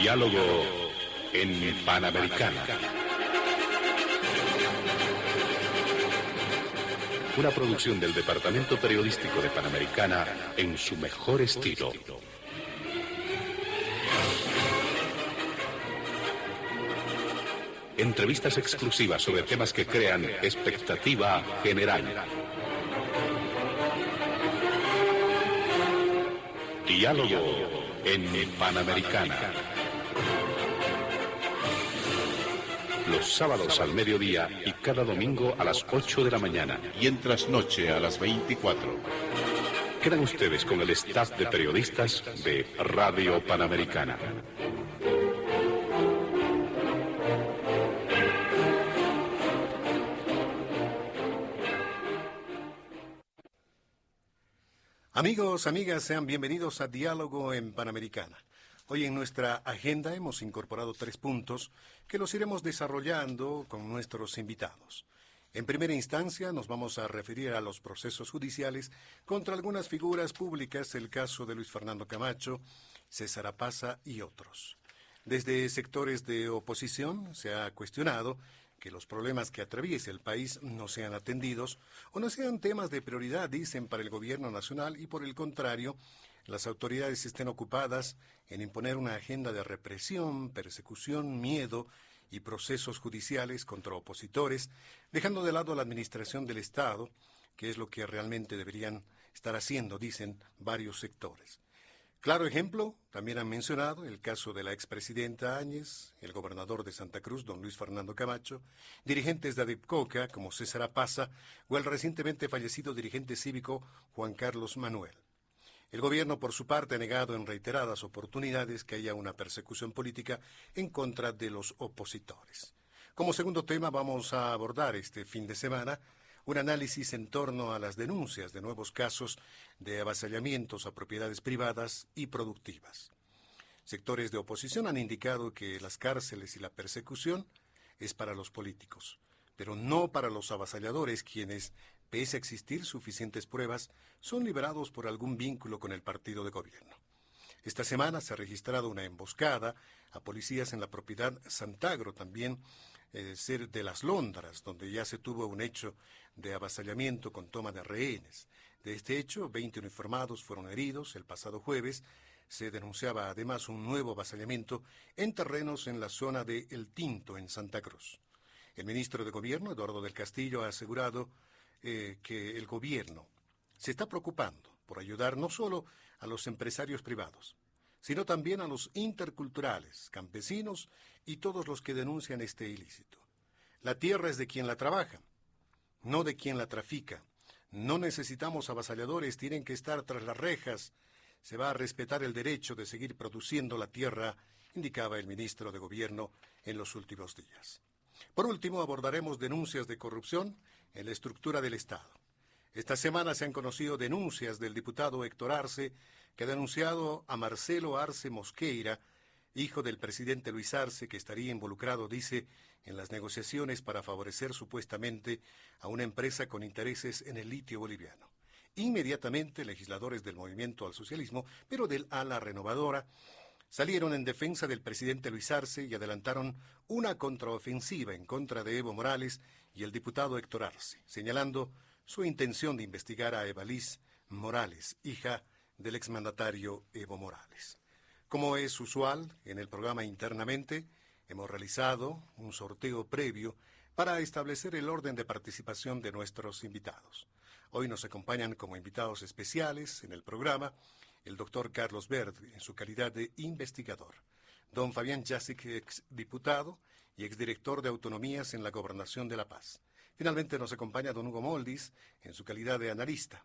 Diálogo en Panamericana. Una producción del Departamento Periodístico de Panamericana en su mejor estilo. Entrevistas exclusivas sobre temas que crean expectativa general. Diálogo en Panamericana. Los sábados al mediodía y cada domingo a las 8 de la mañana. Y en trasnoche a las 24. Quedan ustedes con el staff de periodistas de Radio Panamericana. Amigos, amigas, sean bienvenidos a Diálogo en Panamericana. Hoy en nuestra agenda hemos incorporado 3 puntos que los iremos desarrollando con nuestros invitados. En primera instancia nos vamos a referir a los procesos judiciales contra algunas figuras públicas, el caso de Luis Fernando Camacho, César Apaza y otros. Desde sectores de oposición se ha cuestionado que los problemas que atraviesa el país no sean atendidos o no sean temas de prioridad, dicen, para el gobierno nacional y, por el contrario, las autoridades estén ocupadas en imponer una agenda de represión, persecución, miedo y procesos judiciales contra opositores, dejando de lado la administración del Estado, que es lo que realmente deberían estar haciendo, dicen varios sectores. Claro ejemplo, también han mencionado el caso de la expresidenta Áñez, el gobernador de Santa Cruz, don Luis Fernando Camacho, dirigentes de ADEPCOCA como César Apaza o el recientemente fallecido dirigente cívico Juan Carlos Manuel. El gobierno, por su parte, ha negado en reiteradas oportunidades que haya una persecución política en contra de los opositores. Como segundo tema vamos a abordar este fin de semana un análisis en torno a las denuncias de nuevos casos de avasallamientos a propiedades privadas y productivas. Sectores de oposición han indicado que las cárceles y la persecución es para los políticos, pero no para los avasalladores, quienes, pese a existir suficientes pruebas, son liberados por algún vínculo con el partido de gobierno. Esta semana se ha registrado una emboscada a policías en la propiedad Santagro, también ser de Las Londras, donde ya se tuvo un hecho de avasallamiento con toma de rehenes. De este hecho, 20 uniformados fueron heridos el pasado jueves. Se denunciaba además un nuevo avasallamiento en terrenos en la zona de El Tinto, en Santa Cruz. El ministro de Gobierno, Eduardo del Castillo, ha asegurado que el gobierno se está preocupando por ayudar no solo a los empresarios privados, sino también a los interculturales, campesinos y todos los que denuncian este ilícito. La tierra es de quien la trabaja, no de quien la trafica. No necesitamos avasalladores, tienen que estar tras las rejas. Se va a respetar el derecho de seguir produciendo la tierra, indicaba el ministro de Gobierno en los últimos días. Por último, abordaremos denuncias de corrupción en la estructura del Estado. Esta semana se han conocido denuncias del diputado Héctor Arce, que ha denunciado a Marcelo Arce Mosqueira, hijo del presidente Luis Arce, que estaría involucrado, dice, en las negociaciones para favorecer supuestamente a una empresa con intereses en el litio boliviano. Inmediatamente, legisladores del Movimiento al Socialismo, pero del ala renovadora, salieron en defensa del presidente Luis Arce y adelantaron una contraofensiva en contra de Evo Morales y el diputado Héctor Arce, señalando su intención de investigar a Evalís Morales, hija del exmandatario Evo Morales. Como es usual en el programa Internamente, hemos realizado un sorteo previo para establecer el orden de participación de nuestros invitados. Hoy nos acompañan como invitados especiales en el programa el doctor Carlos Bert, en su calidad de investigador, don Fabián Jasic, exdiputado y exdirector de Autonomías en la Gobernación de La Paz. Finalmente nos acompaña don Hugo Moldis, en su calidad de analista.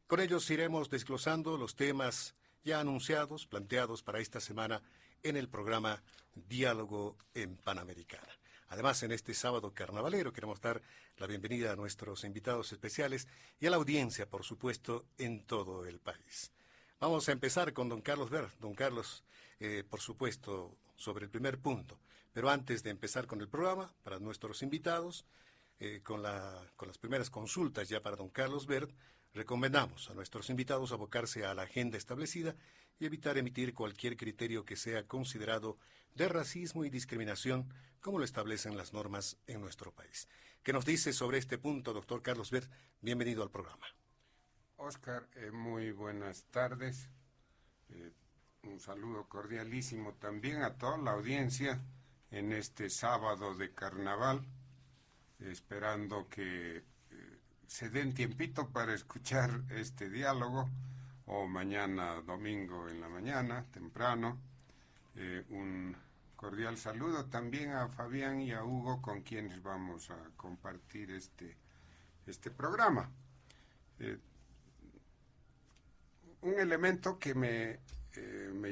Con ellos iremos desglosando los temas ya anunciados, planteados para esta semana en el programa Diálogo en Panamericana. Además, en este sábado carnavalero queremos dar la bienvenida a nuestros invitados especiales y a la audiencia, por supuesto, en todo el país. Vamos a empezar con don Carlos Bert. Don Carlos, por supuesto, sobre el primer punto. Pero antes de empezar con el programa, para nuestros invitados, con las primeras consultas ya para don Carlos Bert, Recomendamos a nuestros invitados abocarse a la agenda establecida y evitar emitir cualquier criterio que sea considerado de racismo y discriminación, como lo establecen las normas en nuestro país. ¿Qué nos dice sobre este punto, doctor Carlos Ver? Bienvenido al programa. Oscar, muy buenas tardes. Un saludo cordialísimo también a toda la audiencia en este sábado de carnaval, esperando que se den tiempito para escuchar este diálogo, o mañana domingo en la mañana, temprano. Un cordial saludo también a Fabián y a Hugo, con quienes vamos a compartir este programa. Un elemento que me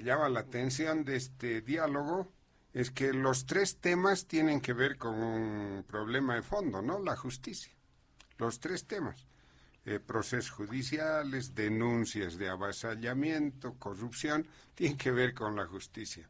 llama la atención de este diálogo es que los tres temas tienen que ver con un problema de fondo, ¿no? La justicia. Los tres temas. Procesos judiciales, denuncias de avasallamiento, corrupción, tienen que ver con la justicia,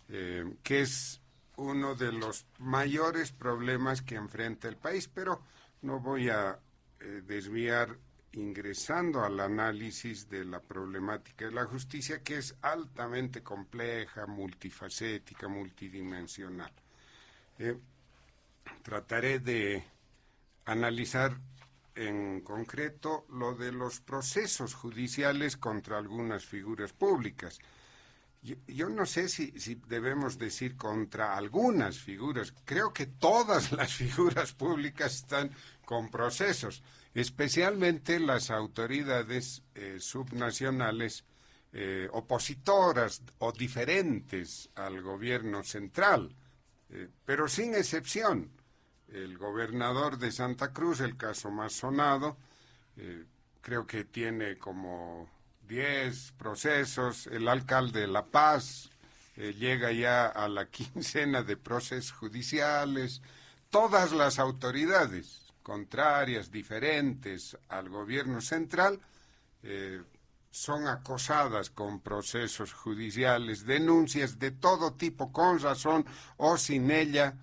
que es uno de los mayores problemas que enfrenta el país, pero no voy a desviar ingresando al análisis de la problemática de la justicia, que es altamente compleja, multifacética, multidimensional. Trataré de analizar en concreto lo de los procesos judiciales contra algunas figuras públicas. Yo no sé si debemos decir contra algunas figuras. Creo que todas las figuras públicas están con procesos, especialmente las autoridades subnacionales opositoras o diferentes al gobierno central, pero sin excepción. El gobernador de Santa Cruz, el caso más sonado, creo que tiene como 10 procesos. El alcalde de La Paz llega ya a la quincena de procesos judiciales. Todas las autoridades contrarias, diferentes al gobierno central, son acosadas con procesos judiciales, denuncias de todo tipo, con razón o sin ella.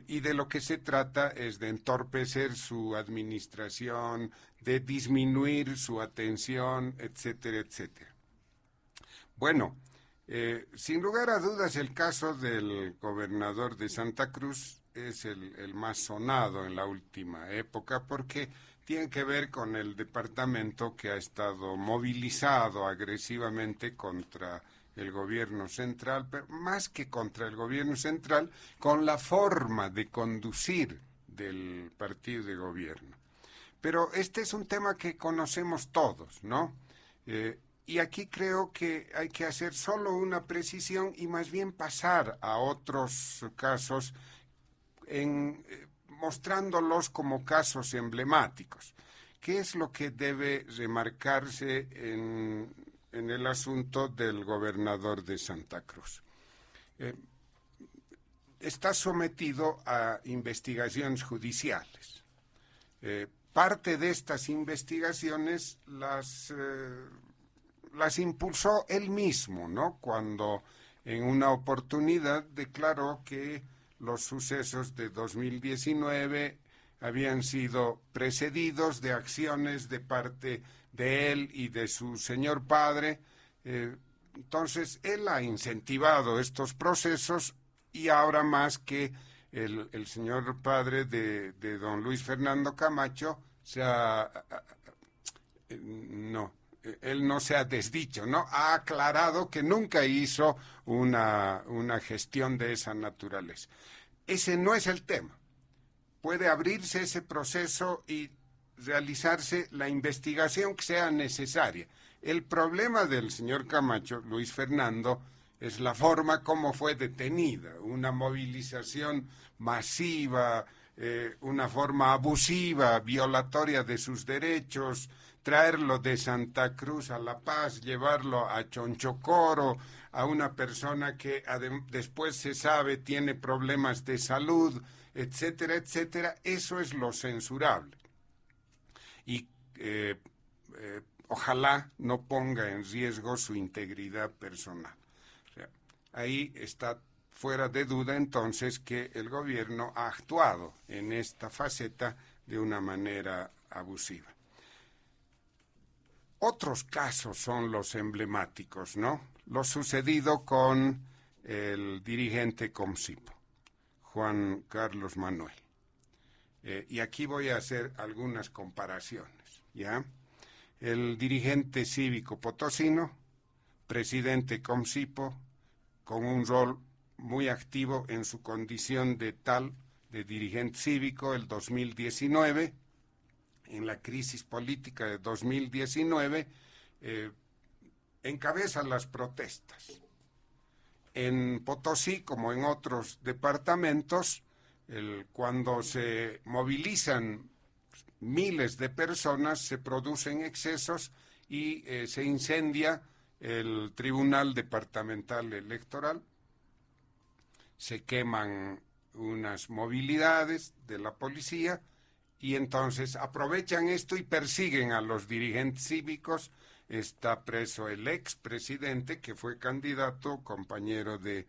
Y de lo que se trata es de entorpecer su administración, de disminuir su atención, etcétera, etcétera. Bueno, sin lugar a dudas, el caso del gobernador de Santa Cruz es el más sonado en la última época, porque tiene que ver con el departamento que ha estado movilizado agresivamente contra el gobierno central, pero más que contra el gobierno central, con la forma de conducir del partido de gobierno. Pero este es un tema que conocemos todos, ¿no? Y aquí creo que hay que hacer solo una precisión y más bien pasar a otros casos, mostrándolos como casos emblemáticos. ¿Qué es lo que debe remarcarse en el asunto del gobernador de Santa Cruz? Está sometido a investigaciones judiciales. Parte de estas investigaciones las impulsó él mismo, ¿no? Cuando en una oportunidad declaró que los sucesos de 2019 habían sido precedidos de acciones de parte de él y de su señor padre. Entonces, él ha incentivado estos procesos y ahora más que el señor padre de don Luis Fernando Camacho él no se ha desdicho, ¿no? Ha aclarado que nunca hizo una gestión de esa naturaleza. Ese no es el tema. Puede abrirse ese proceso y realizarse la investigación que sea necesaria. El problema del señor Camacho, Luis Fernando, es la forma como fue detenida, una movilización masiva, una forma abusiva, violatoria de sus derechos, traerlo de Santa Cruz a La Paz, llevarlo a Chonchocoro, a una persona que después se sabe tiene problemas de salud, etcétera, etcétera. Eso es lo censurable. Y ojalá no ponga en riesgo su integridad personal. O sea, ahí está fuera de duda entonces que el gobierno ha actuado en esta faceta de una manera abusiva. Otros casos son los emblemáticos, ¿no? Lo sucedido con el dirigente Comcipo, Juan Carlos Manuel. Y aquí voy a hacer algunas comparaciones, ¿ya? El dirigente cívico potosino, presidente Comcipo, con un rol muy activo en su condición de dirigente cívico el 2019, en la crisis política de 2019, encabeza las protestas. En Potosí, como en otros departamentos, cuando se movilizan miles de personas, se producen excesos y se incendia el Tribunal Departamental Electoral, se queman unas movilidades de la policía y entonces aprovechan esto y persiguen a los dirigentes cívicos. Está preso el expresidente, que fue candidato, compañero de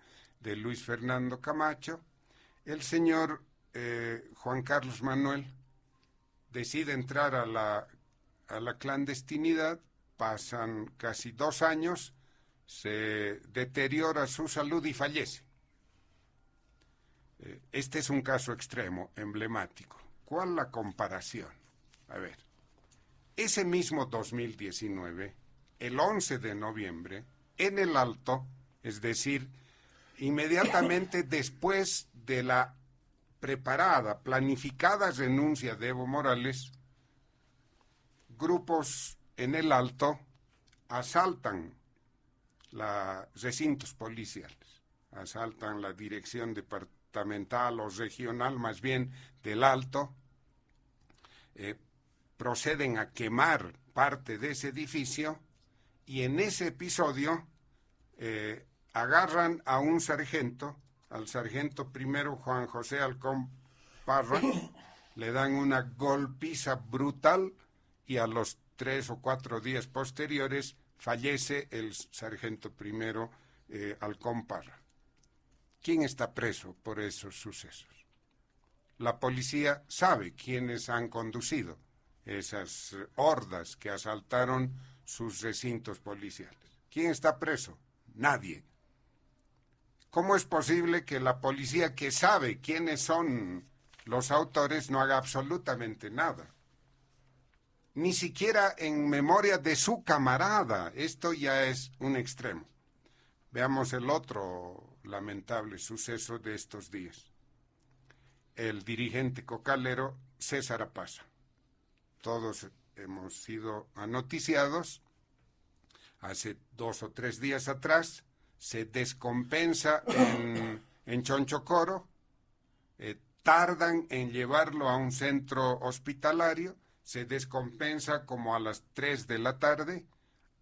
Luis Fernando Camacho. El señor Juan Carlos Manuel decide entrar a la clandestinidad, pasan casi 2 años, se deteriora su salud y fallece. Este es un caso extremo, emblemático. ¿Cuál la comparación? A ver, ese mismo 2019, el 11 de noviembre, en el Alto, es decir, inmediatamente después de la preparada, planificada renuncia de Evo Morales, grupos en el Alto asaltan los recintos policiales, asaltan la dirección departamental o regional, más bien del Alto, proceden a quemar parte de ese edificio y en ese episodio agarran a un sargento, al sargento primero Juan José Halcón Parra, le dan una golpiza brutal y a los 3 o 4 días posteriores fallece el sargento primero Halcón Parra. ¿Quién está preso por esos sucesos? La policía sabe quiénes han conducido esas hordas que asaltaron sus recintos policiales. ¿Quién está preso? Nadie. ¿Cómo es posible que la policía, que sabe quiénes son los autores, no haga absolutamente nada? Ni siquiera en memoria de su camarada. Esto ya es un extremo. Veamos el otro lamentable suceso de estos días. El dirigente cocalero César Apaza. Todos hemos sido anoticiados. Hace 2 o 3 días atrás se descompensa en Chonchocoro, tardan en llevarlo a un centro hospitalario, se descompensa como a las 3 de la tarde,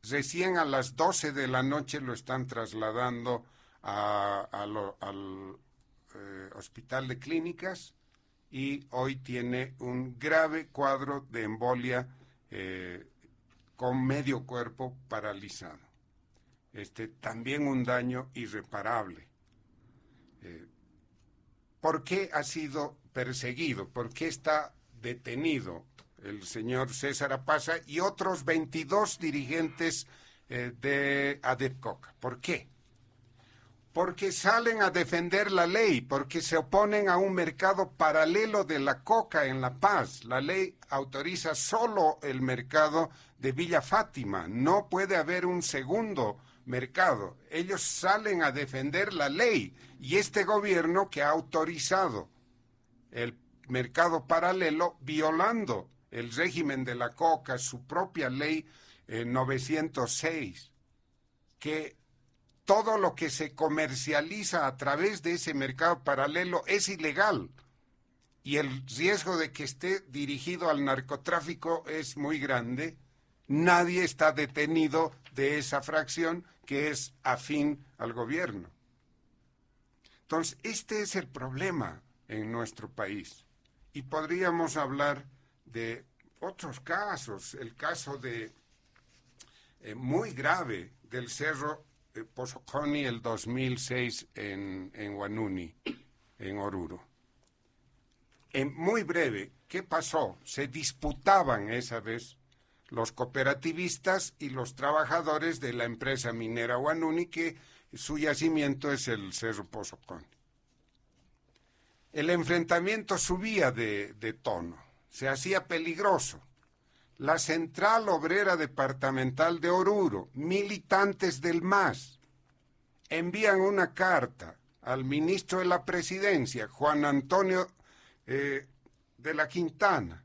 recién a las 12 de la noche lo están trasladando al hospital de clínicas y hoy tiene un grave cuadro de embolia con medio cuerpo paralizado. También un daño irreparable. ¿Por qué ha sido perseguido? ¿Por qué está detenido el señor César Apaza y otros 22 dirigentes de ADEPCOCA? ¿Por qué? Porque salen a defender la ley, porque se oponen a un mercado paralelo de la coca en La Paz. La ley autoriza solo el mercado de Villa Fátima, no puede haber un segundo mercado. Ellos salen a defender la ley y este gobierno que ha autorizado el mercado paralelo violando el régimen de la coca, su propia ley 906, que todo lo que se comercializa a través de ese mercado paralelo es ilegal y el riesgo de que esté dirigido al narcotráfico es muy grande. Nadie está detenido de esa fracción que es afín al gobierno. Entonces, este es el problema en nuestro país. Y podríamos hablar de otros casos, el caso de muy grave del Cerro Pozoconi el 2006 en Huanuni, en Oruro. Muy breve, ¿qué pasó? Se disputaban esa vez los cooperativistas y los trabajadores de la empresa minera Huanuni, que su yacimiento es el Cerro Pozo Conde. El enfrentamiento subía de tono, se hacía peligroso. La Central Obrera Departamental de Oruro, militantes del MAS, envían una carta al ministro de la Presidencia, Juan Antonio de la Quintana,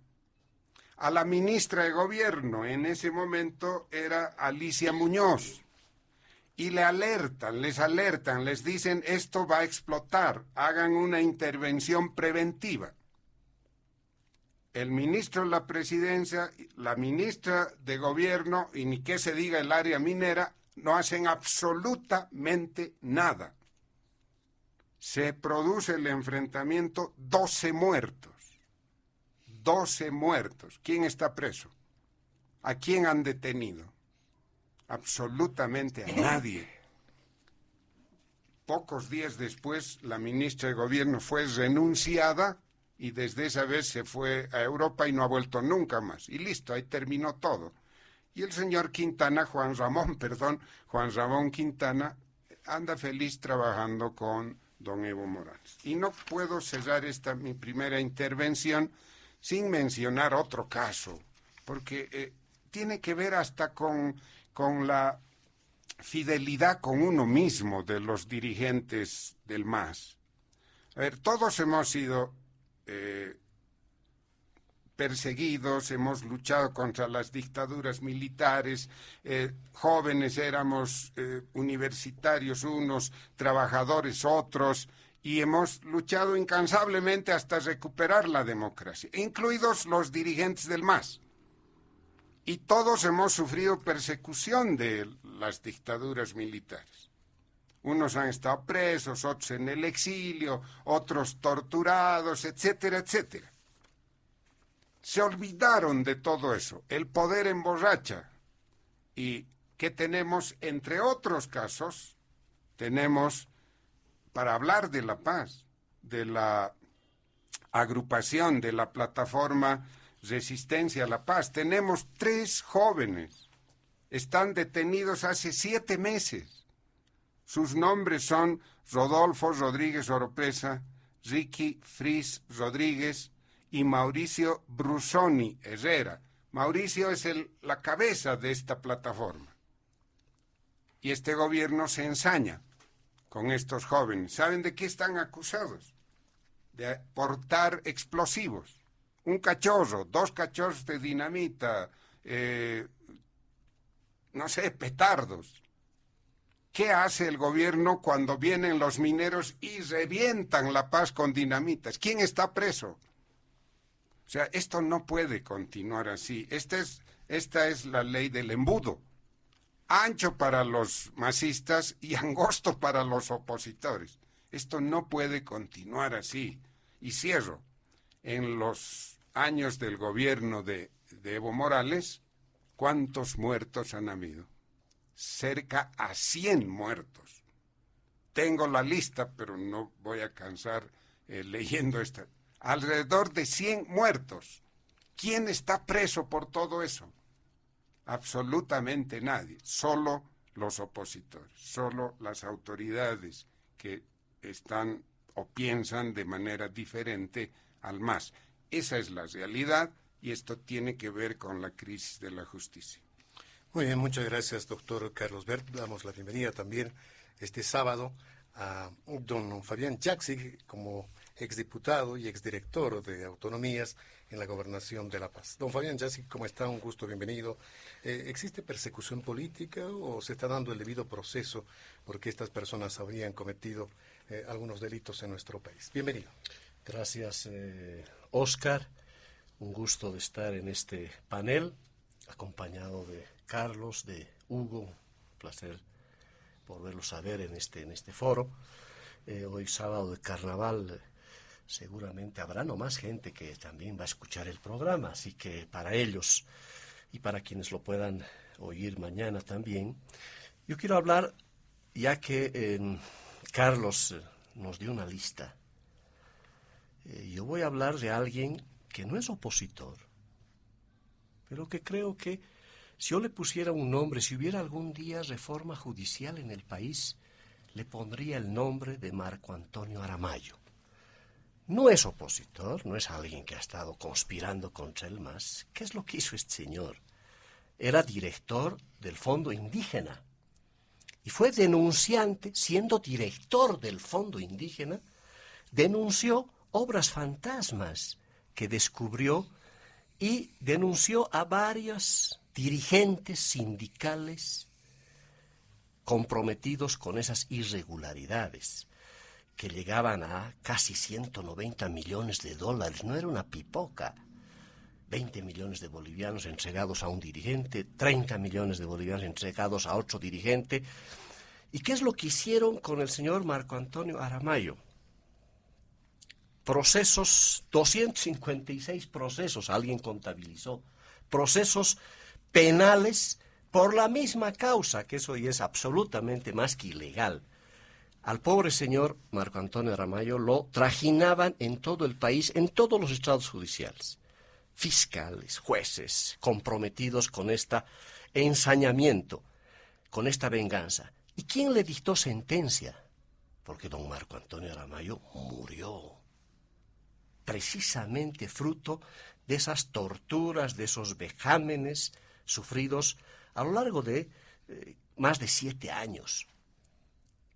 a la ministra de Gobierno, en ese momento era Alicia Muñoz, y les alertan, les dicen esto va a explotar, hagan una intervención preventiva. El ministro de la Presidencia, la ministra de Gobierno y ni qué se diga el área minera no hacen absolutamente nada. Se produce el enfrentamiento, 12 muertos. 12 muertos. ¿Quién está preso? ¿A quién han detenido? Absolutamente a nadie. Pocos días después, la ministra de Gobierno fue renunciada y desde esa vez se fue a Europa y no ha vuelto nunca más. Y listo, ahí terminó todo. Y el señor Quintana, Juan Ramón Quintana, anda feliz trabajando con don Evo Morales. Y no puedo cerrar mi primera intervención sin mencionar otro caso, porque tiene que ver hasta con la fidelidad con uno mismo de los dirigentes del MAS. A ver, todos hemos sido perseguidos, hemos luchado contra las dictaduras militares, jóvenes éramos universitarios unos, trabajadores otros, y hemos luchado incansablemente hasta recuperar la democracia, incluidos los dirigentes del MAS. Y todos hemos sufrido persecución de las dictaduras militares. Unos han estado presos, otros en el exilio, otros torturados, etcétera, etcétera. Se olvidaron de todo eso. El poder emborracha. ¿Y qué tenemos? Entre otros casos, tenemos, para hablar de la paz, de la agrupación, de la plataforma Resistencia a la Paz, tenemos 3 jóvenes. Están detenidos hace 7 meses. Sus nombres son Rodolfo Rodríguez Oropesa, Ricky Fris Rodríguez y Mauricio Brusoni Herrera. Mauricio es la cabeza de esta plataforma. Y este gobierno se ensaña con estos jóvenes. ¿Saben de qué están acusados? De portar explosivos. Un cachorro, 2 cachorros de dinamita, petardos. ¿Qué hace el gobierno cuando vienen los mineros y revientan La Paz con dinamitas? ¿Quién está preso? O sea, esto no puede continuar así. Esta es la ley del embudo. Ancho para los masistas y angosto para los opositores. Esto no puede continuar así. Y cierro. En los años del gobierno de Evo Morales, ¿cuántos muertos han habido? Cerca a 100 muertos. Tengo la lista, pero no voy a cansar leyendo esta. Alrededor de 100 muertos. ¿Quién está preso por todo eso? Absolutamente nadie. Solo los opositores, solo las autoridades que están o piensan de manera diferente al MAS. Esa es la realidad y esto tiene que ver con la crisis de la justicia. Muy bien, muchas gracias, doctor Carlos Bert. Damos la bienvenida también este sábado a don Fabián Jaxi como exdiputado y exdirector de Autonomías en la Gobernación de La Paz. Don Fabián Jaxi, ¿cómo está? Un gusto, bienvenido. ¿Existe persecución política o se está dando el debido proceso porque estas personas habrían cometido algunos delitos en nuestro país? Bienvenido. Gracias, Oscar. Un gusto de estar en este panel, acompañado de Carlos, de Hugo. Un placer volverlos a ver en este foro. Hoy sábado de carnaval seguramente habrá no más gente que también va a escuchar el programa, así que para ellos y para quienes lo puedan oír mañana también, yo quiero hablar, ya que Carlos nos dio una lista. Yo voy a hablar de alguien que no es opositor, pero que creo que Si yo le pusiera un nombre, si hubiera algún día reforma judicial en el país, le pondría el nombre de Marco Antonio Aramayo. No es opositor, no es alguien que ha estado conspirando contra el MAS. ¿Qué es lo que hizo este señor? Era director del Fondo Indígena y fue denunciante, siendo director del Fondo Indígena, denunció obras fantasmas que descubrió y denunció a varios dirigentes sindicales comprometidos con esas irregularidades que llegaban a casi 190 millones de dólares. No era una pipoca. 20 millones de bolivianos entregados a un dirigente, 30 millones de bolivianos entregados a otro dirigente. ¿Y qué es lo que hicieron con el señor Marco Antonio Aramayo? Procesos, 256 procesos, alguien contabilizó, procesos penales por la misma causa, que eso ya es absolutamente más que ilegal. Al pobre señor Marco Antonio Aramayo lo trajinaban en todo el país, en todos los estados judiciales. Fiscales, jueces, comprometidos con este ensañamiento, con esta venganza. ¿Y quién le dictó sentencia? Porque don Marco Antonio Aramayo murió, precisamente fruto de esas torturas, de esos vejámenes sufridos a lo largo de más de 7 años.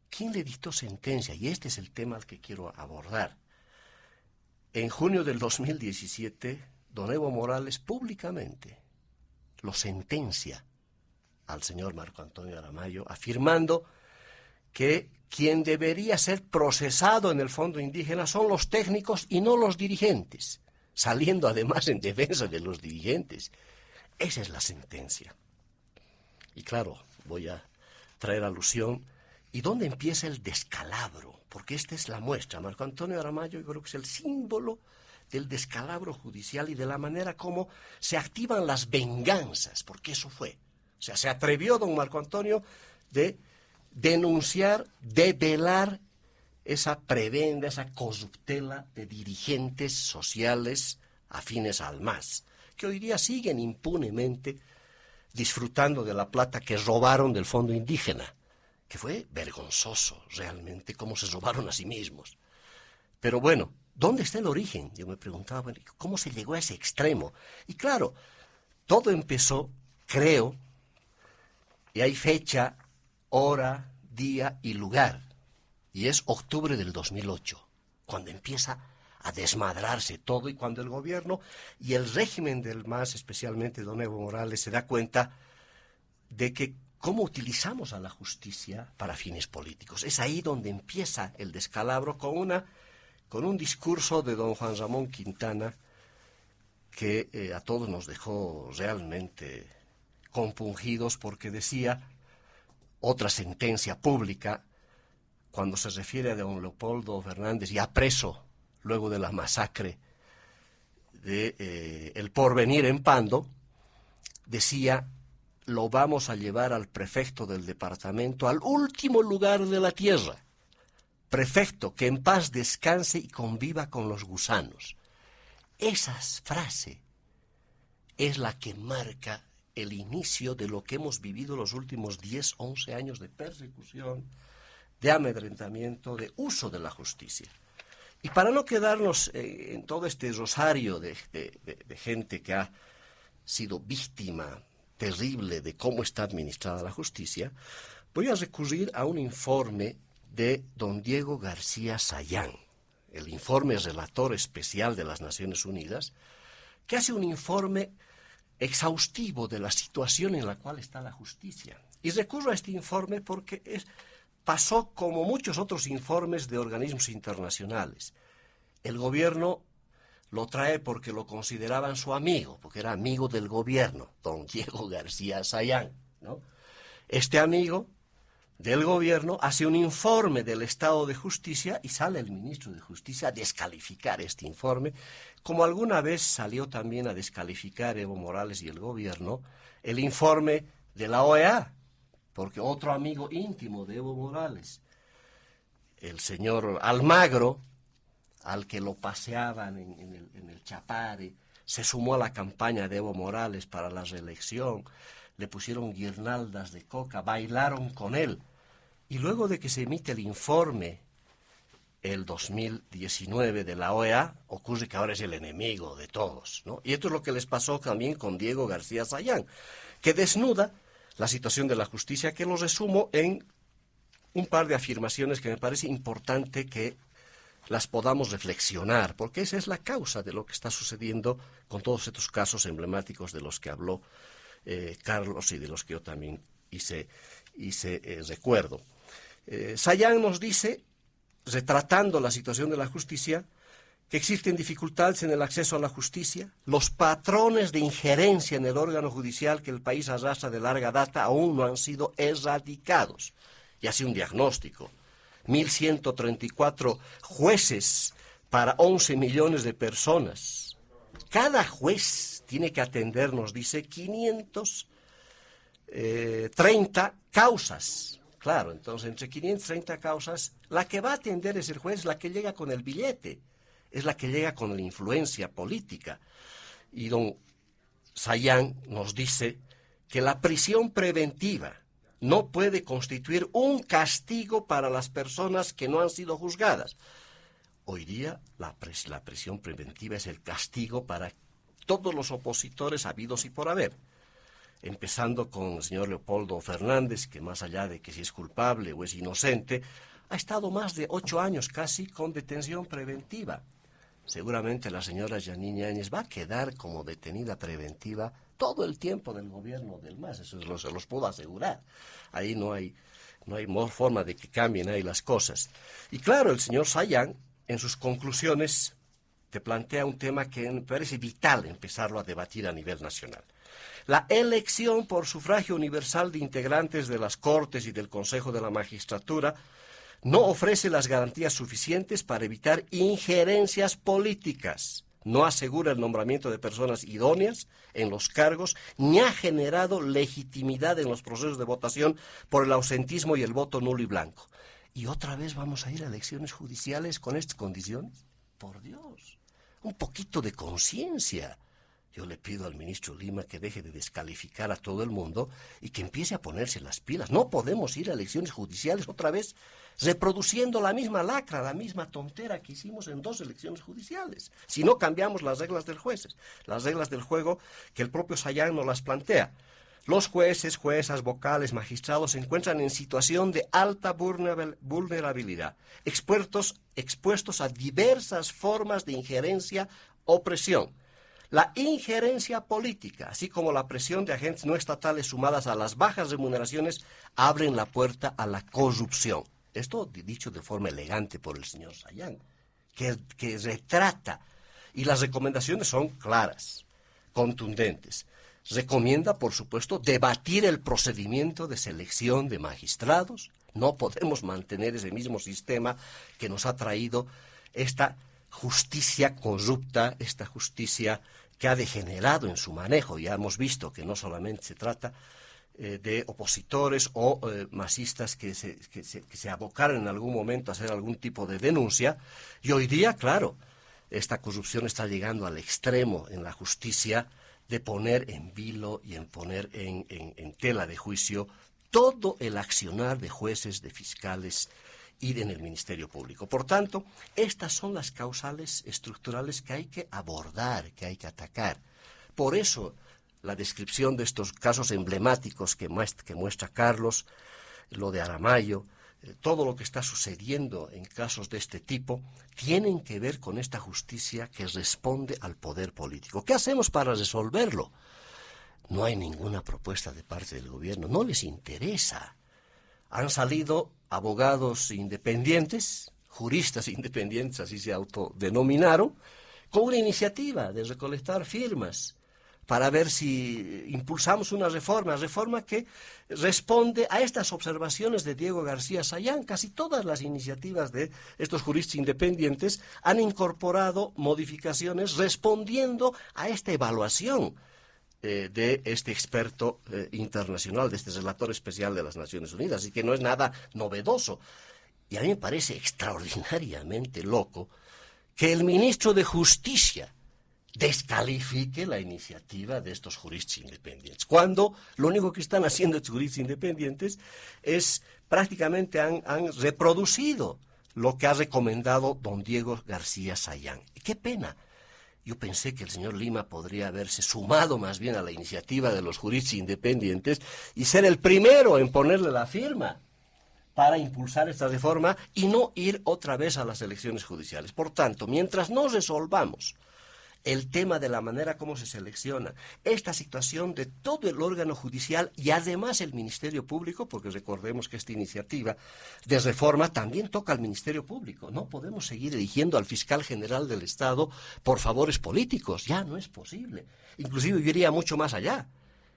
¿Quién le dictó sentencia? Y este es el tema al que quiero abordar. En junio del 2017, don Evo Morales públicamente lo sentencia al señor Marco Antonio Aramayo, afirmando que quien debería ser procesado en el Fondo Indígena son los técnicos y no los dirigentes, saliendo además en defensa de los dirigentes. Esa es la sentencia. Y claro, voy a traer alusión. ¿Y dónde empieza el descalabro? Porque esta es la muestra. Marco Antonio Aramayo, yo creo que es el símbolo del descalabro judicial y de la manera como se activan las venganzas, porque eso fue. O sea, se atrevió don Marco Antonio de denunciar, de velar esa prebenda, esa corruptela de dirigentes sociales afines al MAS, que hoy día siguen impunemente disfrutando de la plata que robaron del Fondo Indígena, que fue vergonzoso realmente cómo se robaron a sí mismos. Pero bueno, ¿dónde está el origen? Yo me preguntaba, bueno, ¿cómo se llegó a ese extremo? Y claro, todo empezó, creo, y hay fecha, hora, día y lugar, y es octubre del 2008, cuando empieza a desmadrarse todo y cuando el gobierno y el régimen del MAS, especialmente don Evo Morales, se da cuenta de que cómo utilizamos a la justicia para fines políticos. Es ahí donde empieza el descalabro con un discurso de don Juan Ramón Quintana que a todos nos dejó realmente compungidos, porque decía otra sentencia pública cuando se refiere a don Leopoldo Fernández, ya preso luego de la masacre de El Porvenir en Pando, decía: lo vamos a llevar al prefecto del departamento al último lugar de la tierra. Prefecto, que en paz descanse y conviva con los gusanos. Esa frase es la que marca el inicio de lo que hemos vivido los últimos 10, 11 años de persecución, de amedrentamiento, de uso de la justicia. Y para no quedarnos en todo este rosario de gente que ha sido víctima terrible de cómo está administrada la justicia, voy a recurrir a un informe de don Diego García Sayán, el informe relator especial de las Naciones Unidas, que hace un informe exhaustivo de la situación en la cual está la justicia. Y recurro a este informe porque pasó como muchos otros informes de organismos internacionales. El gobierno lo trae porque lo consideraban su amigo, porque era amigo del gobierno, don Diego García Sayán, ¿no? Este amigo del gobierno hace un informe del estado de justicia y sale el ministro de Justicia a descalificar este informe, como alguna vez salió también a descalificar Evo Morales y el gobierno el informe de la OEA, porque otro amigo íntimo de Evo Morales, el señor Almagro, al que lo paseaban en el Chapare, se sumó a la campaña de Evo Morales para la reelección, le pusieron guirnaldas de coca, bailaron con él. Y luego de que se emite el informe, el 2019 de la OEA, ocurre que ahora es el enemigo de todos, ¿no? Y esto es lo que les pasó también con Diego García Sayán, que desnuda la situación de la justicia, que lo resumo en un par de afirmaciones que me parece importante que las podamos reflexionar, porque esa es la causa de lo que está sucediendo con todos estos casos emblemáticos de los que habló Carlos y de los que yo también hice recuerdo. Sayán nos dice, retratando la situación de la justicia, que existen dificultades en el acceso a la justicia, los patrones de injerencia en el órgano judicial que el país arrastra de larga data aún no han sido erradicados. Y hace un diagnóstico. 1.134 jueces para 11 millones de personas. Cada juez tiene que atender, nos dice, 530 causas. Claro, entonces entre 530 causas, la que va a atender es el juez, la que llega con el billete, es la que llega con la influencia política. Y don Sayán nos dice que la prisión preventiva no puede constituir un castigo para las personas que no han sido juzgadas. Hoy día la prisión preventiva es el castigo para todos los opositores habidos y por haber. Empezando con el señor Leopoldo Fernández, que más allá de que si es culpable o es inocente, ha estado más de 8 años casi con detención preventiva. Seguramente la señora Yanine Áñez va a quedar como detenida preventiva todo el tiempo del gobierno del MAS, eso se los puedo asegurar. Ahí no hay forma de que cambien ahí las cosas. Y claro, el señor Sayán, en sus conclusiones, te plantea un tema que me parece vital empezarlo a debatir a nivel nacional. La elección por sufragio universal de integrantes de las Cortes y del Consejo de la Magistratura no ofrece las garantías suficientes para evitar injerencias políticas, no asegura el nombramiento de personas idóneas en los cargos, ni ha generado legitimidad en los procesos de votación por el ausentismo y el voto nulo y blanco. ¿Y otra vez vamos a ir a elecciones judiciales con estas condiciones? Por Dios, un poquito de conciencia. Yo le pido al ministro Lima que deje de descalificar a todo el mundo y que empiece a ponerse las pilas. No podemos ir a elecciones judiciales otra vez reproduciendo la misma lacra, la misma tontera que hicimos en 2 elecciones judiciales. Si no cambiamos las reglas del jueces, las reglas del juego que el propio Sayán nos las plantea. Los jueces, juezas, vocales, magistrados se encuentran en situación de alta vulnerabilidad, expuestos a diversas formas de injerencia o presión. La injerencia política, así como la presión de agentes no estatales sumadas a las bajas remuneraciones, abren la puerta a la corrupción. Esto dicho de forma elegante por el señor Sayán, que retrata, y las recomendaciones son claras, contundentes. Recomienda, por supuesto, debatir el procedimiento de selección de magistrados. No podemos mantener ese mismo sistema que nos ha traído esta justicia corrupta, esta justicia que ha degenerado en su manejo. Ya hemos visto que no solamente se trata de opositores o masistas que se abocaron en algún momento a hacer algún tipo de denuncia, y hoy día, claro, esta corrupción está llegando al extremo en la justicia de poner en vilo y en poner en tela de juicio todo el accionar de jueces, de fiscales y en el Ministerio Público. Por tanto, estas son las causales estructurales que hay que abordar, que hay que atacar. Por eso, la descripción de estos casos emblemáticos que muestra Carlos, lo de Aramayo, todo lo que está sucediendo en casos de este tipo, tienen que ver con esta justicia que responde al poder político. ¿Qué hacemos para resolverlo? No hay ninguna propuesta de parte del gobierno, no les interesa. Han salido abogados independientes, juristas independientes, así se autodenominaron, con una iniciativa de recolectar firmas para ver si impulsamos una reforma que responde a estas observaciones de Diego García Sayán. Casi todas las iniciativas de estos juristas independientes han incorporado modificaciones respondiendo a esta evaluación de este experto internacional, de este relator especial de las Naciones Unidas, y que no es nada novedoso. Y a mí me parece extraordinariamente loco que el ministro de Justicia, descalifique la iniciativa de estos juristas independientes, cuando lo único que están haciendo estos juristas independientes es prácticamente han reproducido lo que ha recomendado don Diego García Sayán. ¡Qué pena! Yo pensé que el señor Lima podría haberse sumado más bien a la iniciativa de los juristas independientes y ser el primero en ponerle la firma para impulsar esta reforma y no ir otra vez a las elecciones judiciales. Por tanto, mientras no resolvamos el tema de la manera como se selecciona, esta situación de todo el órgano judicial y además el Ministerio Público, porque recordemos que esta iniciativa de reforma también toca al Ministerio Público. No podemos seguir eligiendo al fiscal general del Estado por favores políticos, ya no es posible. Inclusive yo iría mucho más allá.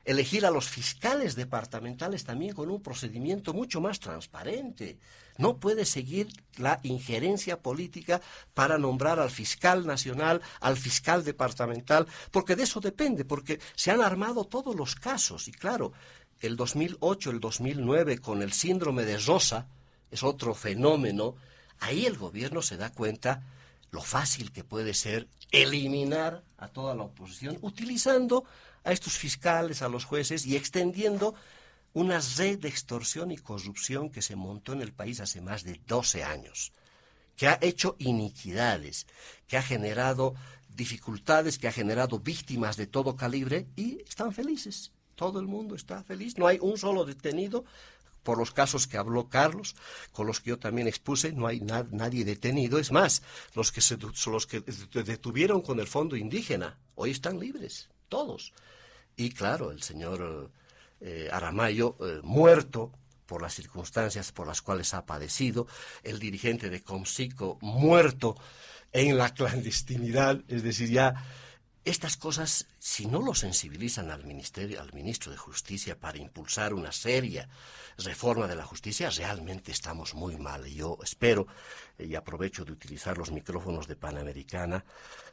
Elegir a los fiscales departamentales también con un procedimiento mucho más transparente. No puede seguir la injerencia política para nombrar al fiscal nacional, al fiscal departamental, porque de eso depende, porque se han armado todos los casos. Y claro, el 2008, el 2009, con el síndrome de Rosa, es otro fenómeno. Ahí el gobierno se da cuenta lo fácil que puede ser eliminar a toda la oposición utilizando a estos fiscales, a los jueces y extendiendo una red de extorsión y corrupción que se montó en el país hace más de 12 años, que ha hecho iniquidades, que ha generado dificultades, que ha generado víctimas de todo calibre y están felices. Todo el mundo está feliz. No hay un solo detenido por los casos que habló Carlos, con los que yo también expuse, no hay nadie detenido. Es más, los que detuvieron con el fondo indígena, hoy están libres, todos. Y claro, el señor Aramayo, muerto por las circunstancias por las cuales ha padecido, el dirigente de Comsico, muerto en la clandestinidad, es decir, ya estas cosas, si no lo sensibilizan al ministro de Justicia para impulsar una seria reforma de la justicia, realmente estamos muy mal. Y yo espero, y aprovecho de utilizar los micrófonos de Panamericana,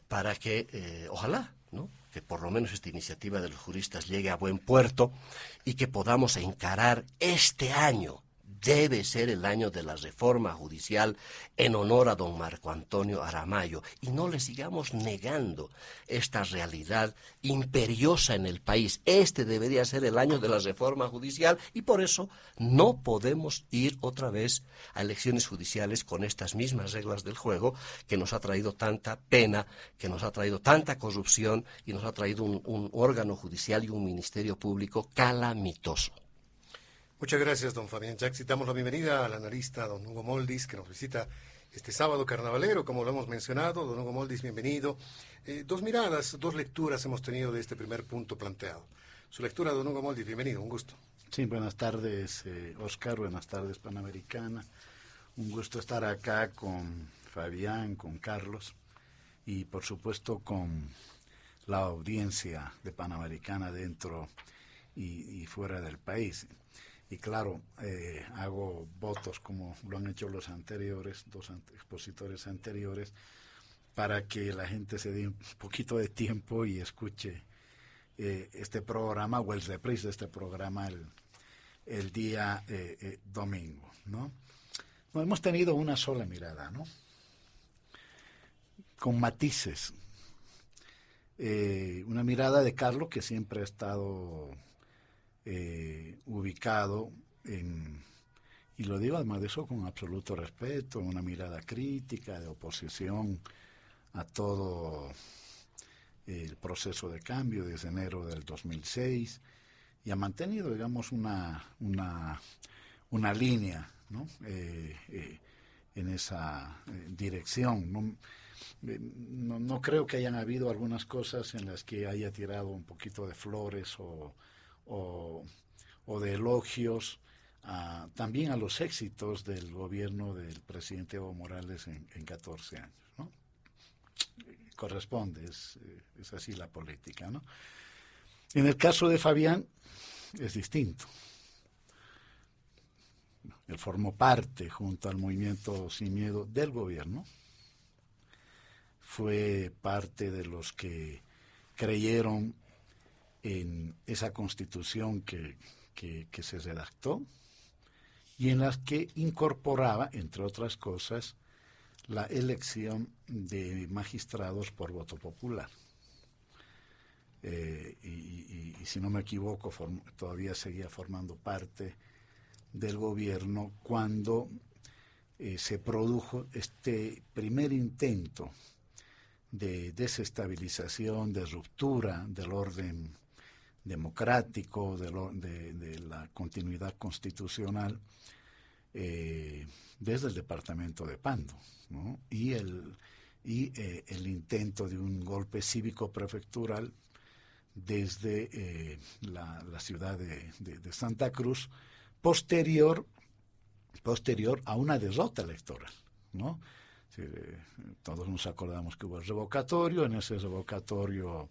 para que, ojalá, ¿no?, que por lo menos esta iniciativa de los juristas llegue a buen puerto y que podamos encarar este año. Debe ser el año de la reforma judicial en honor a don Marco Antonio Aramayo y no le sigamos negando esta realidad imperiosa en el país. Este debería ser el año de la reforma judicial y por eso no podemos ir otra vez a elecciones judiciales con estas mismas reglas del juego que nos ha traído tanta pena, que nos ha traído tanta corrupción y nos ha traído un órgano judicial y un ministerio público calamitoso. Muchas gracias, don Fabián Jackson. Damos la bienvenida al analista don Hugo Moldis, que nos visita este sábado carnavalero, como lo hemos mencionado. Don Hugo Moldis, bienvenido. Dos miradas, dos lecturas hemos tenido de este primer punto planteado. Su lectura, don Hugo Moldis, bienvenido, un gusto. Sí, buenas tardes, Oscar, buenas tardes, Panamericana. Un gusto estar acá con Fabián, con Carlos y, por supuesto, con la audiencia de Panamericana dentro y fuera del país. Y claro, hago votos como lo han hecho los anteriores, dos expositores anteriores, para que la gente se dé un poquito de tiempo y escuche este programa o el reprise de este programa el día domingo, ¿no? No, hemos tenido una sola mirada, ¿no? Con matices. Una mirada de Carlos que siempre ha estado ubicado y lo digo además de eso con absoluto respeto, una mirada crítica de oposición a todo el proceso de cambio desde enero del 2006 y ha mantenido, digamos, una línea, ¿no?, en esa dirección. No creo que hayan habido algunas cosas en las que haya tirado un poquito de flores o de elogios también a los éxitos del gobierno del presidente Evo Morales en 14 años, ¿no? Corresponde, es así la política, ¿no? En el caso de Fabián es distinto. Él formó parte, junto al Movimiento Sin Miedo, del gobierno. Fue parte de los que creyeron en esa constitución que se redactó y en las que incorporaba, entre otras cosas, la elección de magistrados por voto popular. y si no me equivoco, todavía seguía formando parte del gobierno cuando se produjo este primer intento de desestabilización, de ruptura del orden democrático, de la continuidad constitucional desde el departamento de Pando, ¿no? Y el intento de un golpe cívico prefectural desde la ciudad de Santa Cruz, posterior a una derrota electoral, ¿no? Todos nos acordamos que hubo el revocatorio. En ese revocatorio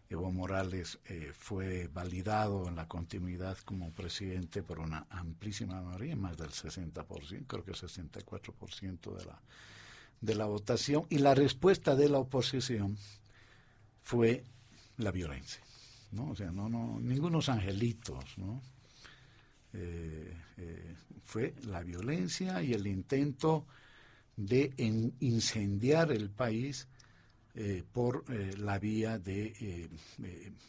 Evo Morales fue validado en la continuidad como presidente por una amplísima mayoría, más del 60%, creo que 64% de la votación, y la respuesta de la oposición fue la violencia, ¿no? O sea, ningunos angelitos, ¿no? Fue la violencia y el intento de incendiar el país por la vía de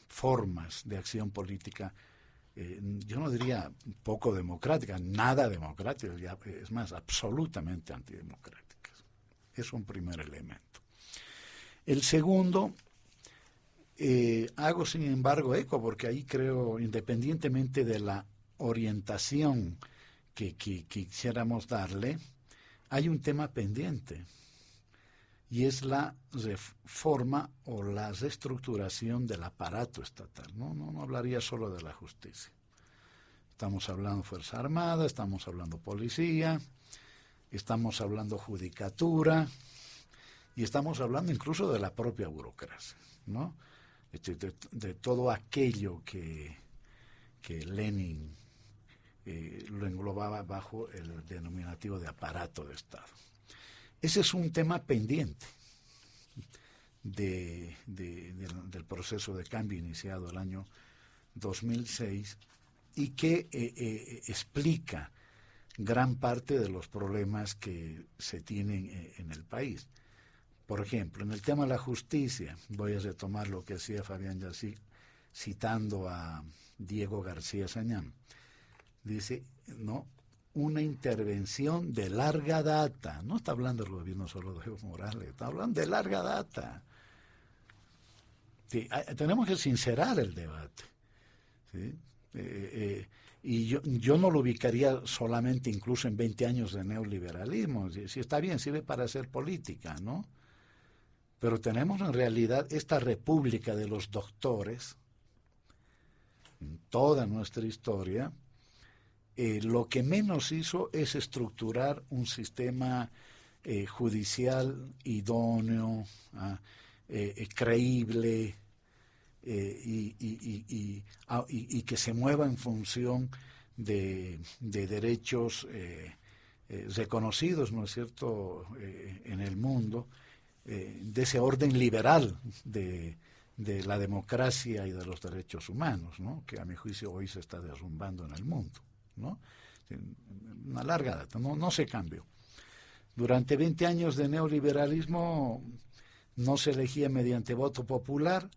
formas de acción política, yo no diría poco democrática, nada democrática, es más, absolutamente antidemocráticas. Es un primer elemento. El segundo, hago sin embargo eco, porque ahí creo, independientemente de la orientación que quisiéramos darle, hay un tema pendiente, y es la reforma o la reestructuración del aparato estatal. No hablaría solo de la justicia. Estamos hablando Fuerza Armada, estamos hablando policía, estamos hablando judicatura, y estamos hablando incluso de la propia burocracia, ¿no? De todo aquello que Lenin lo englobaba bajo el denominativo de aparato de Estado. Ese es un tema pendiente del proceso de cambio iniciado el año 2006 y que explica gran parte de los problemas que se tienen en el país. Por ejemplo, en el tema de la justicia, voy a retomar lo que decía Fabián Yací, citando a Diego García Sañán. Dice, no, una intervención de larga data. No está hablando el gobierno solo de Evo Morales, está hablando de larga data. Sí, tenemos que sincerar el debate, ¿sí? Y yo no lo ubicaría solamente incluso en 20 años de neoliberalismo. Si está bien, sirve para hacer política, ¿no? Pero tenemos en realidad esta república de los doctores, en toda nuestra historia. Lo que menos hizo es estructurar un sistema judicial idóneo, creíble, y que se mueva en función de derechos reconocidos, ¿no es cierto?, en el mundo, de ese orden liberal de la democracia y de los derechos humanos, ¿no?, que a mi juicio hoy se está derrumbando en el mundo, ¿no? Una larga data, no se cambió. Durante 20 años de neoliberalismo no se elegía mediante voto popular,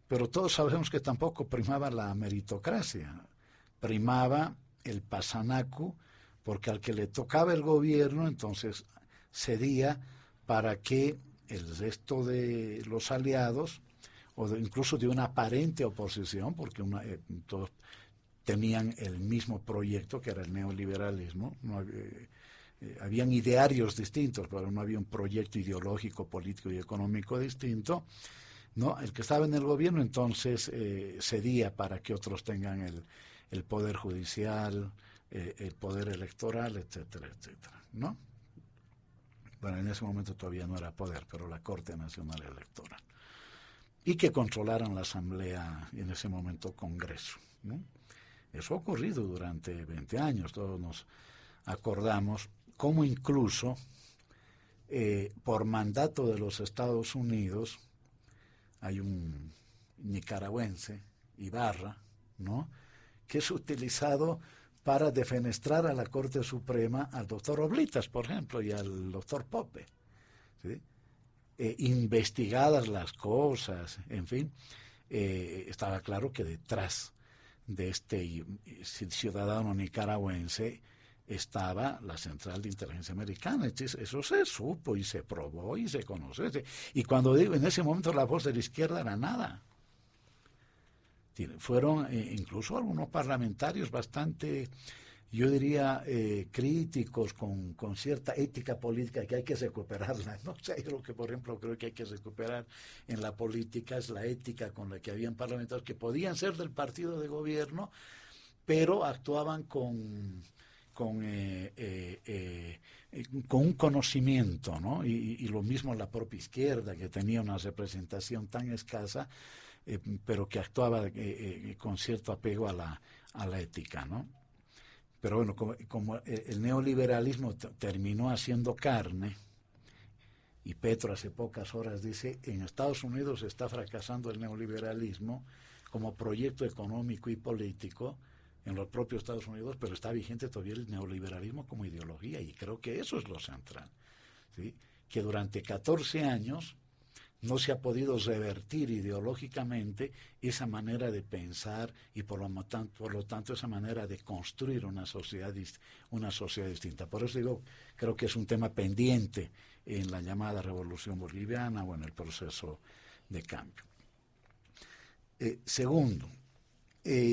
pero todos sabemos que tampoco primaba la meritocracia, primaba el pasanacu, porque al que le tocaba el gobierno entonces cedía para que el resto de los aliados, incluso de una aparente oposición, porque todos tenían el mismo proyecto, que era el neoliberalismo. Habían idearios distintos, pero no había un proyecto ideológico, político y económico distinto, ¿no? El que estaba en el gobierno entonces cedía para que otros tengan el poder judicial, el poder electoral, etcétera, etcétera, ¿no? Bueno, en ese momento todavía no era poder, pero la Corte Nacional Electoral. Y que controlaran la Asamblea, y en ese momento Congreso, ¿no? Eso ha ocurrido durante 20 años, todos nos acordamos cómo incluso por mandato de los Estados Unidos hay un nicaragüense, Ibarra, ¿no?, que es utilizado para defenestrar a la Corte Suprema al doctor Oblitas, por ejemplo, y al doctor Pope, ¿sí? Investigadas las cosas, en fin, estaba claro que detrás de este ciudadano nicaragüense estaba la Central de Inteligencia Americana. Eso se supo y se probó y se conoce. Y cuando digo, en ese momento la voz de la izquierda era nada. Fueron incluso algunos parlamentarios bastante, yo diría, críticos, con cierta ética política que hay que recuperarla, ¿no? O sea, yo lo que, por ejemplo, creo que hay que recuperar en la política es la ética con la que habían parlamentarios que podían ser del partido de gobierno, pero actuaban con un conocimiento, ¿no? Y lo mismo la propia izquierda, que tenía una representación tan escasa, pero que actuaba con cierto apego a la ética, ¿no? Pero bueno, como el neoliberalismo terminó haciendo carne, y Petro hace pocas horas dice, en Estados Unidos está fracasando el neoliberalismo como proyecto económico y político en los propios Estados Unidos, pero está vigente todavía el neoliberalismo como ideología, y creo que eso es lo central, ¿sí? Que durante 14 años no se ha podido revertir ideológicamente esa manera de pensar y por lo tanto esa manera de construir una sociedad distinta. Por eso digo, creo que es un tema pendiente en la llamada Revolución Boliviana o en el proceso de cambio. Segundo,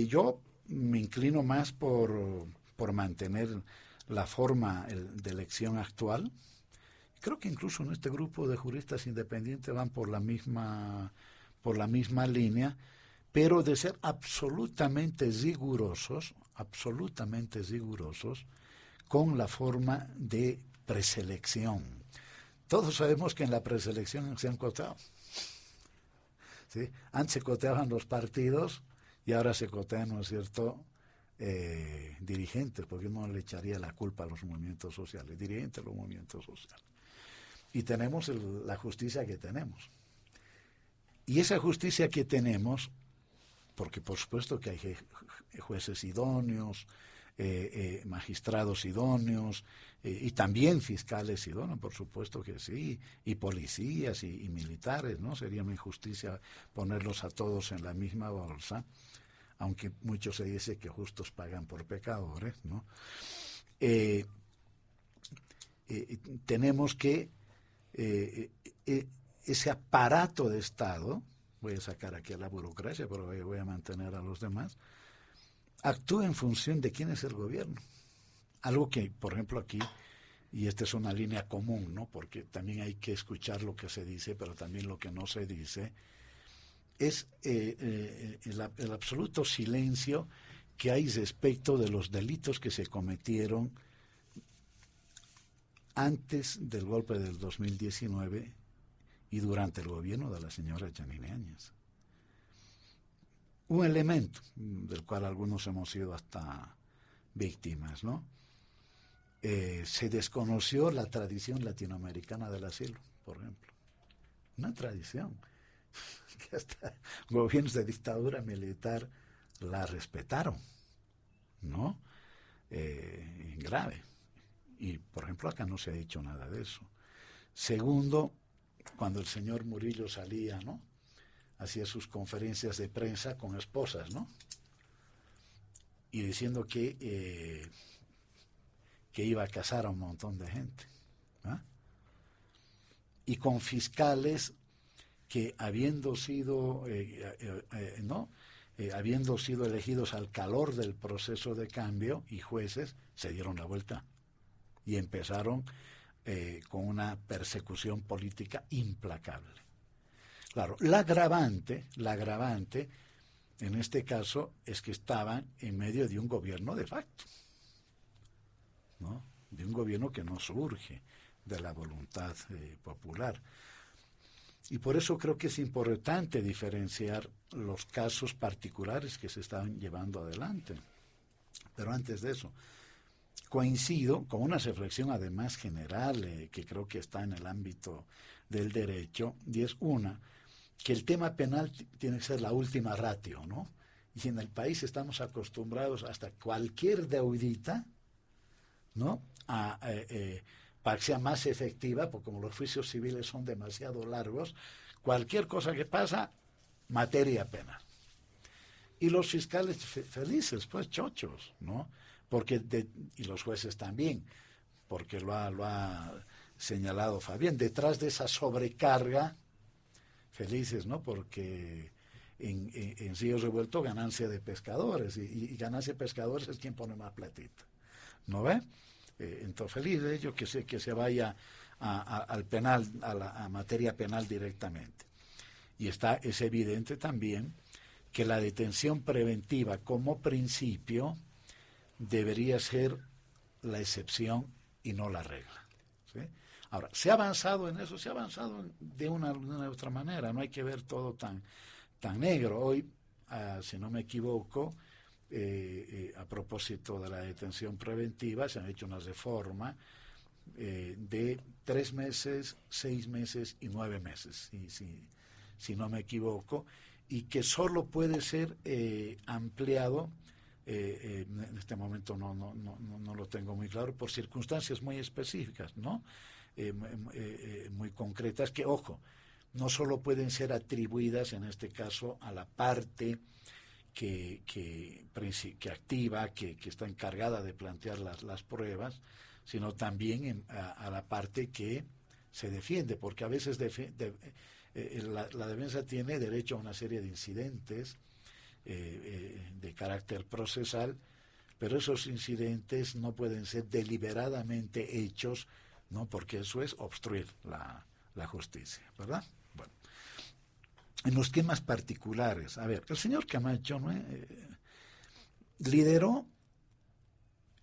yo me inclino más por mantener la forma de elección actual. Creo que incluso en este grupo de juristas independientes van por la misma línea, pero de ser absolutamente rigurosos con la forma de preselección. Todos sabemos que en la preselección se han coteado, ¿sí? Antes se coteaban los partidos y ahora se cotean, ¿no es cierto?, dirigentes, porque no le echaría la culpa a los movimientos sociales, dirigentes de los movimientos sociales. Y tenemos la justicia que tenemos. Y esa justicia que tenemos, porque por supuesto que hay jueces idóneos, magistrados idóneos, y también fiscales idóneos, por supuesto que sí, y policías y militares, ¿no? Sería una injusticia ponerlos a todos en la misma bolsa, aunque mucho se dice que justos pagan por pecadores, ¿no? Tenemos que ese aparato de Estado, voy a sacar aquí a la burocracia, pero voy a mantener a los demás, actúa en función de quién es el gobierno. Algo que, por ejemplo, aquí, y esta es una línea común, ¿no? Porque también hay que escuchar lo que se dice, pero también lo que no se dice, es el absoluto silencio que hay respecto de los delitos que se cometieron antes del golpe del 2019 y durante el gobierno de la señora Yanine Áñez. Un elemento del cual algunos hemos sido hasta víctimas, ¿no? Se desconoció la tradición latinoamericana del asilo, por ejemplo. Una tradición que hasta gobiernos de dictadura militar la respetaron, ¿no? Grave. Y, por ejemplo, acá no se ha dicho nada de eso. Segundo, cuando el señor Murillo salía, ¿no?, hacía sus conferencias de prensa con esposas, ¿no?, y diciendo que iba a casar a un montón de gente, ¿ah? Y con fiscales que habiendo sido elegidos al calor del proceso de cambio, y jueces se dieron la vuelta y empezaron con una persecución política implacable. Claro, la agravante en este caso es que estaban en medio de un gobierno de facto, ¿no?, de un gobierno que no surge de la voluntad popular. Y por eso creo que es importante diferenciar los casos particulares que se están llevando adelante. Pero antes de eso, coincido con una reflexión además general que creo que está en el ámbito del derecho, y es que el tema penal tiene que ser la última ratio, ¿no? Y en el país estamos acostumbrados hasta cualquier deudita, ¿no?, para que sea más efectiva, porque como los juicios civiles son demasiado largos, cualquier cosa que pasa, materia penal. Y los fiscales felices, pues chochos, ¿no? Y los jueces también, porque lo ha señalado Fabián, detrás de esa sobrecarga, felices, ¿no? Porque en Río Revuelto ganancia de pescadores, y ganancia de pescadores es quien pone más platita, ¿no ve? Entonces feliz de ello que se vaya al penal, a materia penal directamente. Y es evidente también que la detención preventiva como principio debería ser la excepción y no la regla, ¿sí? Ahora, se ha avanzado en eso, se ha avanzado de una u otra manera, no hay que ver todo tan negro. Hoy, si no me equivoco, a propósito de la detención preventiva, se ha hecho una reforma de 3 meses, 6 meses y 9 meses, si no me equivoco, y que solo puede ser ampliado, en este momento no lo tengo muy claro, por circunstancias muy específicas, ¿no? Muy concretas, que, ojo, no solo pueden ser atribuidas, en este caso, a la parte que activa, que está encargada de plantear las pruebas, sino también a la parte que se defiende, porque a veces la defensa tiene derecho a una serie de incidentes de carácter procesal, pero esos incidentes no pueden ser deliberadamente hechos, ¿no? Porque eso es obstruir la justicia, ¿verdad? Bueno, en los temas particulares, a ver, el señor Camacho, ¿no? Lideró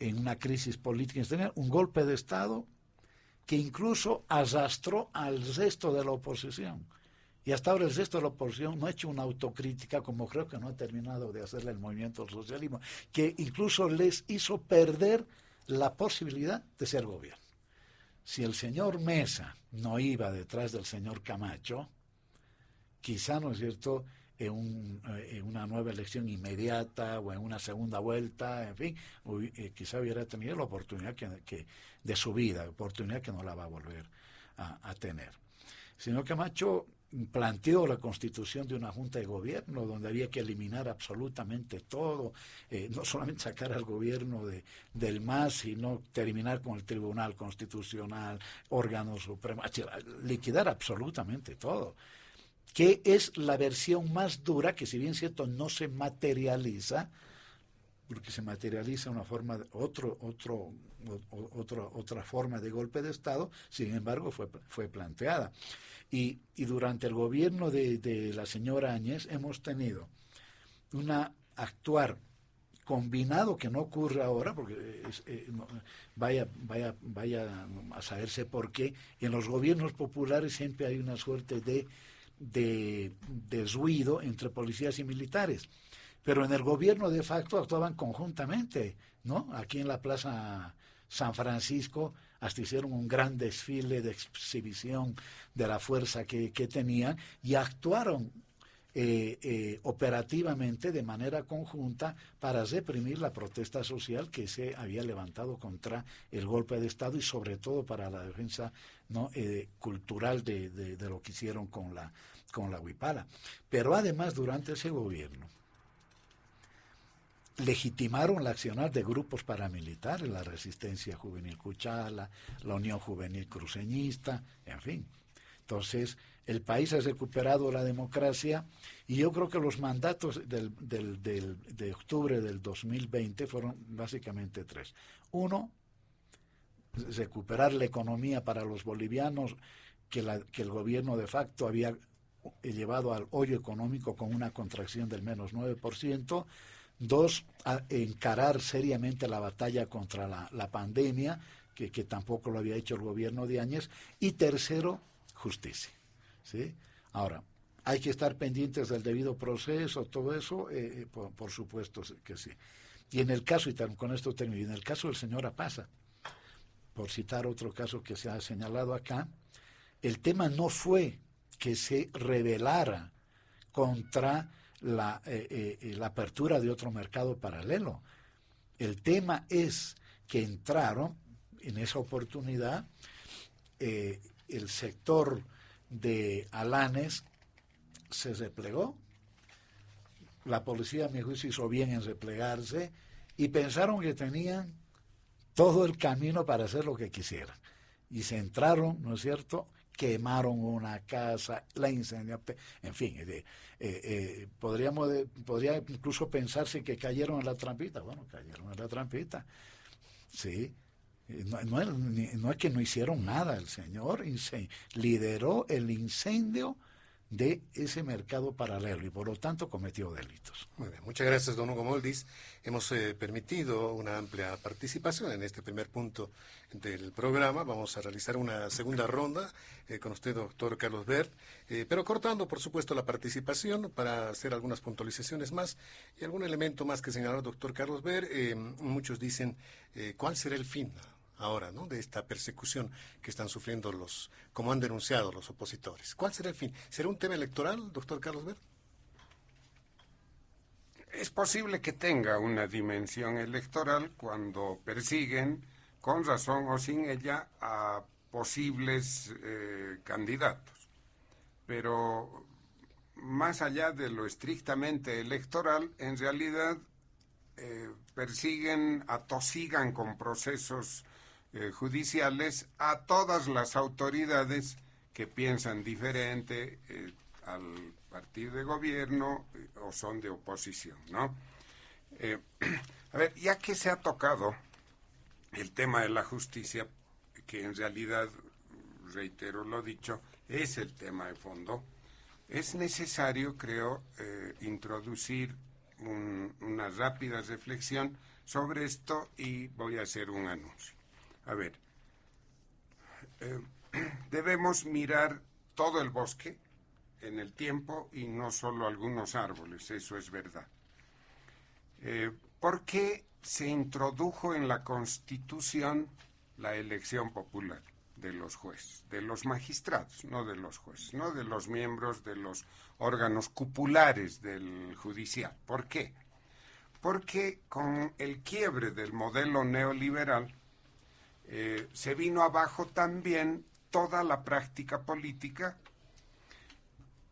en una crisis política externa un golpe de Estado que incluso arrastró al resto de la oposición. Y hasta ahora el resto de la oposición no ha hecho una autocrítica, como creo que no ha terminado de hacerle el movimiento del socialismo, que incluso les hizo perder la posibilidad de ser gobierno. Si el señor Mesa no iba detrás del señor Camacho, quizá, ¿no es cierto?, en una nueva elección inmediata o en una segunda vuelta, en fin, quizá hubiera tenido la oportunidad de su vida, oportunidad que no la va a volver a tener. El señor Camacho planteó la constitución de una junta de gobierno donde había que eliminar absolutamente todo, no solamente sacar al gobierno del MAS, sino terminar con el Tribunal Constitucional, órgano supremo, liquidar absolutamente todo, que es la versión más dura, que si bien cierto no se materializa, porque se materializa una forma, otra forma de golpe de Estado, sin embargo fue planteada. Y durante el gobierno de la señora Áñez hemos tenido actuar combinado, que no ocurre ahora, porque vaya a saberse por qué. En los gobiernos populares siempre hay una suerte de ruido entre policías y militares, pero en el gobierno de facto actuaban conjuntamente, ¿no? Aquí en la Plaza San Francisco hasta hicieron un gran desfile de exhibición de la fuerza que tenían, y actuaron operativamente de manera conjunta para reprimir la protesta social que se había levantado contra el golpe de Estado, y sobre todo para la defensa, ¿no?, cultural de lo que hicieron con la huipala. Pero además, durante ese gobierno legitimaron la accionar de grupos paramilitares, la Resistencia Juvenil Cuchala, la Unión Juvenil Cruceñista, en fin. Entonces, el país ha recuperado la democracia, y yo creo que los mandatos de octubre del 2020 fueron básicamente 3. 1, recuperar la economía para los bolivianos, que el gobierno de facto había llevado al hoyo económico con una contracción del menos 9%. 2, encarar seriamente la batalla contra la pandemia, que tampoco lo había hecho el gobierno de Áñez. Y 3, justicia, ¿sí? Ahora, hay que estar pendientes del debido proceso, todo eso, por supuesto que sí. Y en el caso, y con esto termino, en el caso del señor Apaza, por citar otro caso que se ha señalado acá, el tema no fue que se rebelara contra la apertura de otro mercado paralelo. El tema es que entraron en esa oportunidad, el sector de Alanes se replegó, la policía, a mi juicio, hizo bien en replegarse y pensaron que tenían todo el camino para hacer lo que quisieran. Y se entraron, ¿no es cierto?, quemaron una casa, la incendiaron, en fin, podría incluso pensarse que cayeron en la trampita. Bueno, cayeron en la trampita, sí. No es que no hicieron nada, el señor lideró el incendio de ese mercado paralelo y por lo tanto cometió delitos. Muy bien, muchas gracias, don Hugo Moldis. Hemos permitido una amplia participación en este primer punto del programa. Vamos a realizar una segunda ronda con usted, doctor Carlos Bert, pero cortando, por supuesto, la participación para hacer algunas puntualizaciones más y algún elemento más que señalar, doctor Carlos Bert. Muchos dicen, ¿cuál será el fin ahora, ¿no?, de esta persecución que están sufriendo como han denunciado los opositores? ¿Cuál será el fin? ¿Será un tema electoral, doctor Carlos Bert? Es posible que tenga una dimensión electoral cuando persiguen, con razón o sin ella, a posibles candidatos. Pero más allá de lo estrictamente electoral, en realidad persiguen, atosigan con procesos judiciales a todas las autoridades que piensan diferente al partido de gobierno o son de oposición, ¿no? A ver, ya que se ha tocado el tema de la justicia, que en realidad, reitero lo dicho, es el tema de fondo, es necesario, creo, introducir una rápida reflexión sobre esto y voy a hacer un anuncio. A ver, debemos mirar todo el bosque en el tiempo y no solo algunos árboles, eso es verdad. ¿Por qué se introdujo en la Constitución la elección popular de los jueces, de los magistrados, no de los jueces, no de los miembros de los órganos cupulares del judicial? ¿Por qué? Porque con el quiebre del modelo neoliberal se vino abajo también toda la práctica política,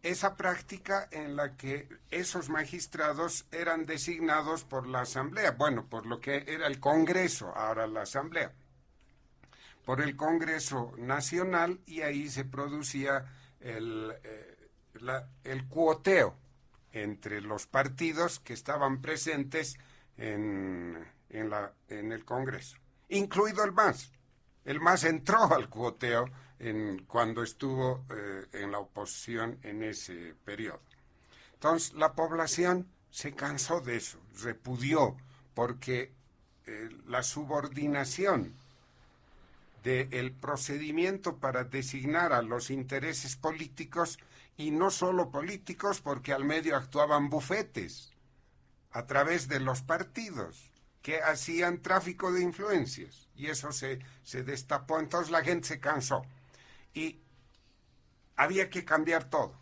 esa práctica en la que esos magistrados eran designados por la Asamblea, bueno, por lo que era el Congreso, ahora la Asamblea, por el Congreso Nacional, y ahí se producía el cuoteo entre los partidos que estaban presentes en el Congreso, incluido el MAS. El MAS entró al cuoteo cuando estuvo en la oposición en ese periodo. Entonces, la población se cansó de eso, repudió, porque la subordinación del procedimiento para designar a los intereses políticos, y no solo políticos, porque al medio actuaban bufetes a través de los partidos que hacían tráfico de influencias, y eso se destapó. Entonces la gente se cansó y había que cambiar todo.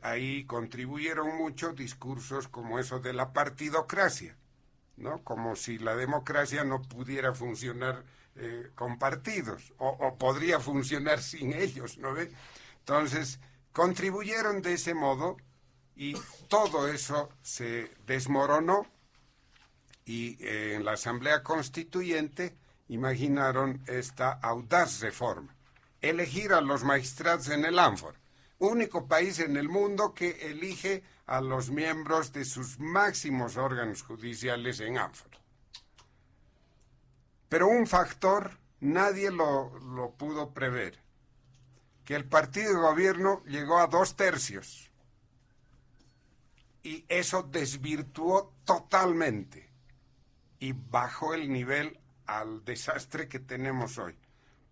Ahí contribuyeron mucho discursos como eso de la partidocracia, ¿no? Como si la democracia no pudiera funcionar con partidos, o podría funcionar sin ellos, ¿no ve? Entonces, contribuyeron de ese modo y todo eso se desmoronó, y en la Asamblea Constituyente imaginaron esta audaz reforma: elegir a los magistrados en el ánfora, único país en el mundo que elige a los miembros de sus máximos órganos judiciales en ánfora. Pero un factor nadie lo pudo prever, que el partido de gobierno llegó a 2/3, y eso desvirtuó totalmente y bajó el nivel al desastre que tenemos hoy,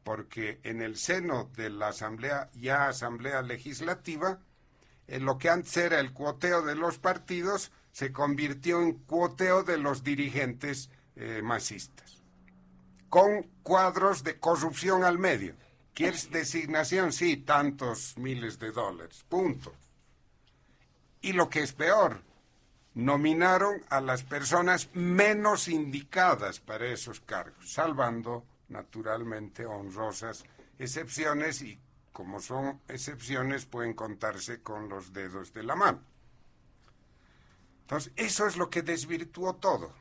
porque en el seno de la Asamblea, ya Asamblea Legislativa, lo que antes era el cuoteo de los partidos se convirtió en cuoteo de los dirigentes masistas, con cuadros de corrupción al medio. ¿Quieres designación? Sí, tantos miles de dólares, punto. Y lo que es peor, nominaron a las personas menos indicadas para esos cargos, salvando naturalmente honrosas excepciones, y como son excepciones pueden contarse con los dedos de la mano. Entonces, eso es lo que desvirtuó todo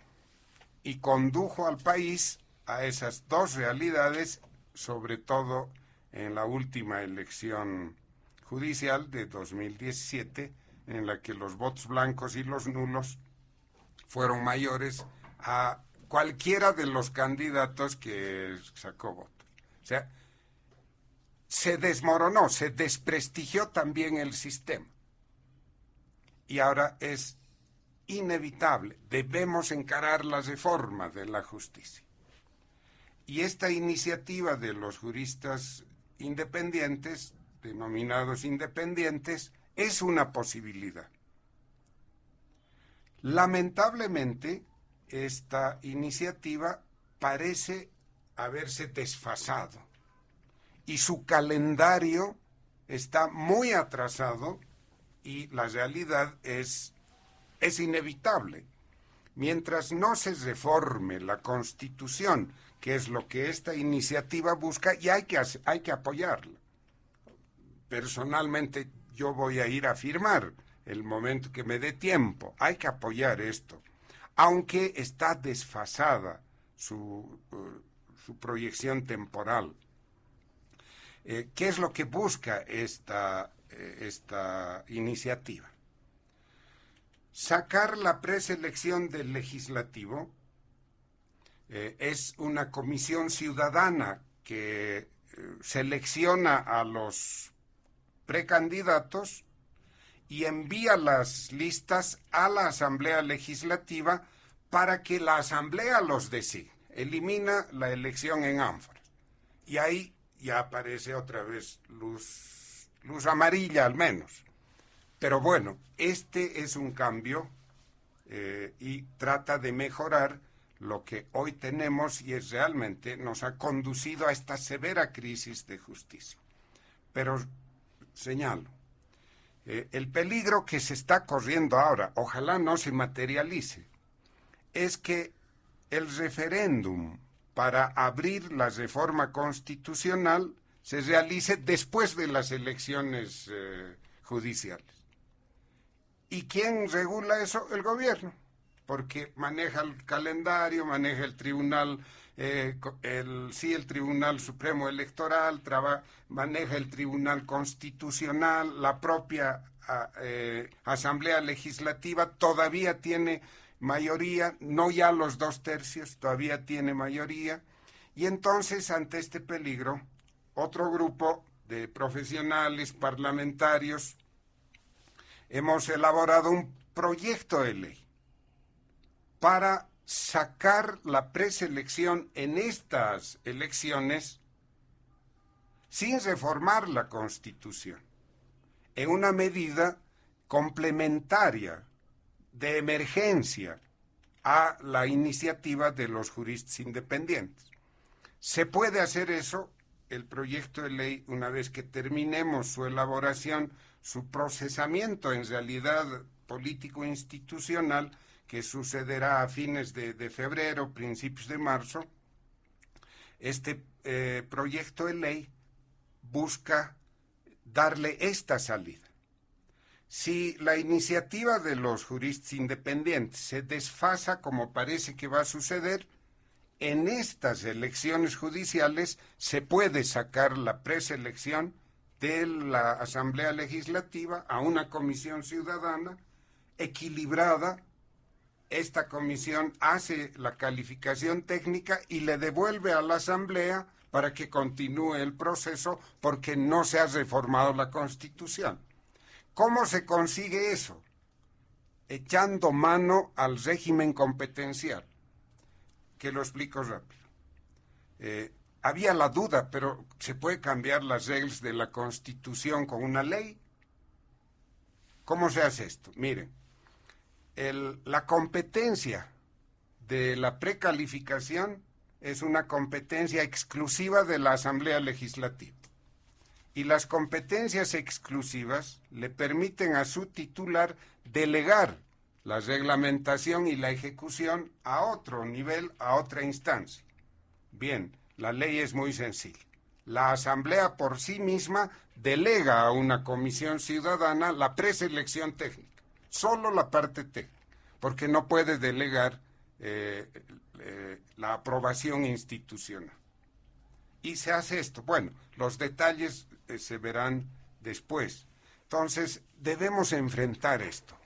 y condujo al país a esas dos realidades, sobre todo en la última elección judicial de 2017, en la que los votos blancos y los nulos fueron mayores a cualquiera de los candidatos que sacó votos. O sea, se desmoronó, se desprestigió también el sistema. Y ahora es inevitable, debemos encarar la reforma de la justicia. Y esta iniciativa de los juristas independientes, denominados independientes, es una posibilidad. Lamentablemente, esta iniciativa parece haberse desfasado y su calendario está muy atrasado y la realidad es inevitable. Mientras no se reforme la Constitución, que es lo que esta iniciativa busca, y hay que apoyarla. Personalmente, yo voy a ir a firmar el momento que me dé tiempo. Hay que apoyar esto, aunque está desfasada su proyección temporal. ¿Qué es lo que busca esta iniciativa? Sacar la preselección del legislativo. Es una comisión ciudadana que selecciona a los precandidatos y envía las listas a la Asamblea Legislativa para que la Asamblea los designe. Elimina la elección en ánforas. Y ahí ya aparece otra vez luz amarilla al menos. Pero bueno, este es un cambio y trata de mejorar lo que hoy tenemos y realmente nos ha conducido a esta severa crisis de justicia. Pero señalo, el peligro que se está corriendo ahora, ojalá no se materialice, es que el referéndum para abrir la reforma constitucional se realice después de las elecciones judiciales. ¿Y quién regula eso? El gobierno, porque maneja el calendario, maneja el tribunal, el Tribunal Supremo Electoral, maneja el Tribunal Constitucional, la propia Asamblea Legislativa todavía tiene mayoría, no ya los 2/3, todavía tiene mayoría, y entonces ante este peligro, otro grupo de profesionales parlamentarios hemos elaborado un proyecto de ley para sacar la preselección en estas elecciones sin reformar la Constitución, en una medida complementaria de emergencia a la iniciativa de los juristas independientes. ¿Se puede hacer eso? El proyecto de ley, una vez que terminemos su elaboración, su procesamiento en realidad político-institucional, que sucederá a fines de febrero, principios de marzo, este proyecto de ley busca darle esta salida. Si la iniciativa de los juristas independientes se desfasa, como parece que va a suceder, en estas elecciones judiciales se puede sacar la preselección de la Asamblea Legislativa a una comisión ciudadana equilibrada. Esta comisión hace la calificación técnica y le devuelve a la Asamblea para que continúe el proceso porque no se ha reformado la Constitución. ¿Cómo se consigue eso? Echando mano al régimen competencial, que lo explico rápido. Había la duda, pero ¿se puede cambiar las reglas de la Constitución con una ley? ¿Cómo se hace esto? Miren, la competencia de la precalificación es una competencia exclusiva de la Asamblea Legislativa. Y las competencias exclusivas le permiten a su titular delegar la reglamentación y la ejecución a otro nivel, a otra instancia. Bien, la ley es muy sencilla. La Asamblea por sí misma delega a una comisión ciudadana la preselección técnica, solo la parte técnica. porque no puede delegar la aprobación institucional. Y se hace esto. Bueno, los detalles se verán después. Entonces, debemos enfrentar esto.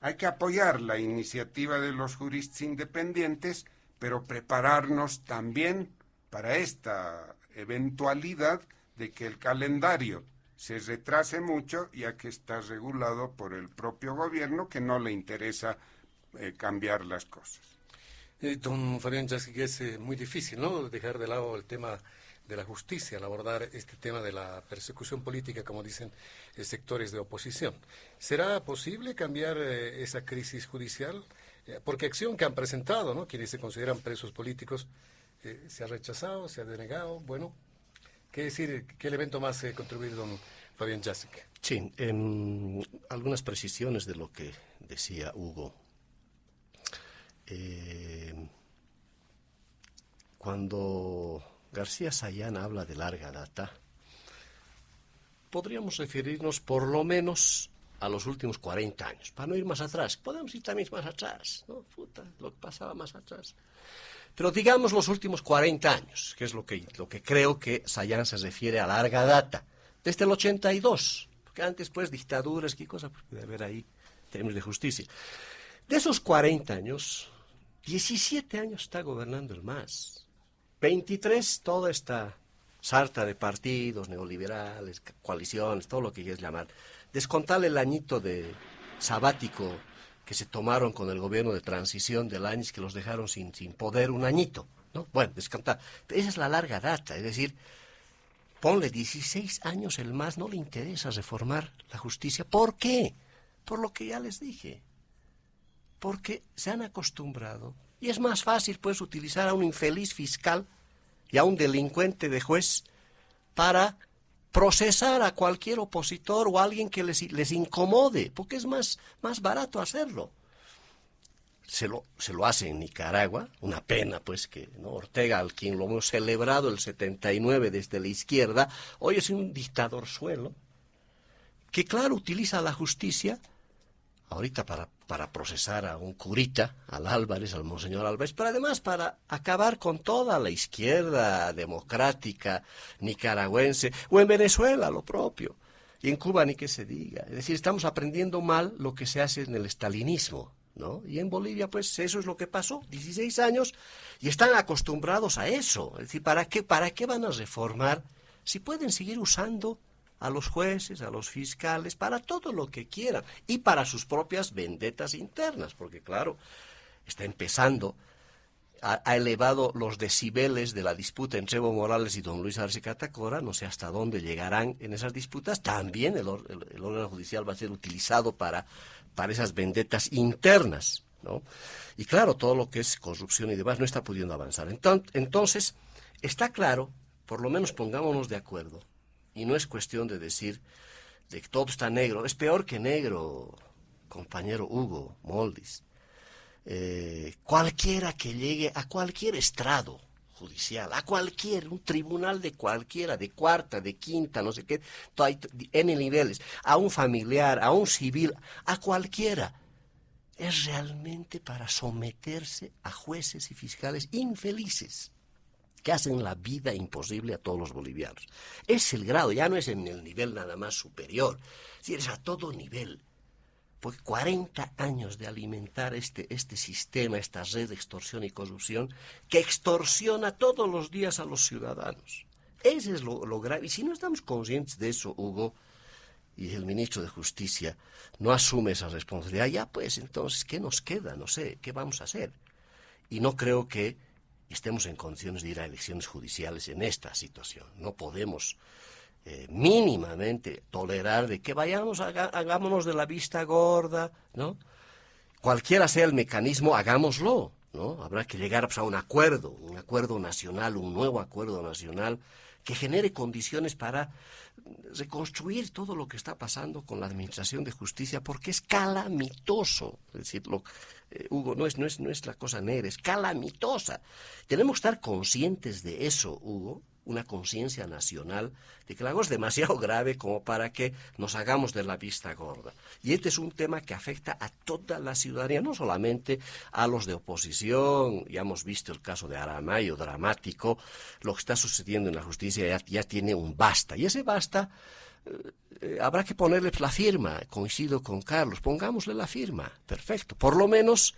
Hay que apoyar la iniciativa de los juristas independientes, pero prepararnos también para esta eventualidad de que el calendario se retrase mucho, ya que está regulado por el propio gobierno, que no le interesa cambiar las cosas. Don Fabián Jássic, es muy difícil, ¿no?, dejar de lado el tema de la justicia al abordar este tema de la persecución política, como dicen sectores de oposición. ¿Será posible cambiar esa crisis judicial? Porque acción que han presentado, ¿no?, quienes se consideran presos políticos, se ha rechazado, se ha denegado. Bueno, ¿qué decir? ¿Qué elemento más contribuir, don Fabián Jássic? Sí, algunas precisiones de lo que decía Hugo. Cuando García Sayán habla de larga data, podríamos referirnos por lo menos a los últimos 40 años, para no ir más atrás. Podemos ir también más atrás, ¿no? Lo que pasaba más atrás. Pero digamos los últimos 40 años, que es lo que creo que Sayán se refiere a larga data, desde el 82, porque antes, pues, dictaduras, qué cosa puede haber ahí, en términos de justicia. De esos 40 años, 17 años está gobernando el MAS. 23, toda esta sarta de partidos neoliberales, coaliciones, todo lo que quieras llamar. Descontarle el añito de sabático que se tomaron con el gobierno de transición del año, que los dejaron sin poder un añito, ¿no? Bueno, descontar. Esa es la larga data, es decir, ponle 16 años el MAS, no le interesa reformar la justicia. ¿Por qué? Por lo que ya les dije. Porque se han acostumbrado, y es más fácil, pues, utilizar a un infeliz fiscal y a un delincuente de juez para procesar a cualquier opositor o a alguien que les incomode, porque es más barato hacerlo. Se lo hace en Nicaragua, una pena, pues, que, ¿no?, Ortega, al quien lo hemos celebrado el 79 desde la izquierda, hoy es un dictador suelo, que, claro, utiliza la justicia ahorita para procesar a un curita, al Álvarez, al monseñor Álvarez, pero además para acabar con toda la izquierda democrática nicaragüense, o en Venezuela lo propio, y en Cuba ni que se diga. Es decir, estamos aprendiendo mal lo que se hace en el estalinismo, ¿no? Y en Bolivia, pues, eso es lo que pasó, 16 años, y están acostumbrados a eso. Es decir, ¿para qué van a reformar si pueden seguir usando a los jueces, a los fiscales, para todo lo que quieran, y para sus propias vendetas internas? Porque, claro, está empezando, ha elevado los decibeles de la disputa entre Evo Morales y don Luis Arce Catacora, no sé hasta dónde llegarán en esas disputas. También el órgano judicial va a ser utilizado para esas vendetas internas, ¿no? Y claro, todo lo que es corrupción y demás no está pudiendo avanzar. Entonces, está claro, por lo menos pongámonos de acuerdo, y no es cuestión de decir de que todo está negro. Es peor que negro, compañero Hugo Moldis. Cualquiera que llegue a cualquier estrado judicial, un tribunal de cualquiera, de cuarta, de quinta, no sé qué, N niveles, a un familiar, a un civil, a cualquiera, es realmente para someterse a jueces y fiscales infelices, que hacen la vida imposible a todos los bolivianos. Es el grado, ya no es en el nivel nada más superior, es a todo nivel. Porque 40 años de alimentar este sistema, esta red de extorsión y corrupción, que extorsiona todos los días a los ciudadanos. Ese es lo grave. Y si no estamos conscientes de eso, Hugo, y el ministro de Justicia no asume esa responsabilidad, ya pues entonces, ¿qué nos queda? No sé, ¿qué vamos a hacer? Y no creo que estemos en condiciones de ir a elecciones judiciales en esta situación. No podemos mínimamente tolerar de que hagámonos de la vista gorda, ¿no? Cualquiera sea el mecanismo, hagámoslo, ¿no? Habrá que llegar, pues, a un acuerdo nacional, un nuevo acuerdo nacional que genere condiciones para reconstruir todo lo que está pasando con la administración de justicia, porque es calamitoso. Es decir, Hugo, no es la cosa negra, es calamitosa. Tenemos que estar conscientes de eso, Hugo, una conciencia nacional de que la cosa es demasiado grave como para que nos hagamos de la vista gorda. Y este es un tema que afecta a toda la ciudadanía, no solamente a los de oposición. Ya hemos visto el caso de Aramayo, dramático. Lo que está sucediendo en la justicia ya tiene un basta. Y ese basta habrá que ponerle la firma. Coincido con Carlos, pongámosle la firma. Perfecto. Por lo menos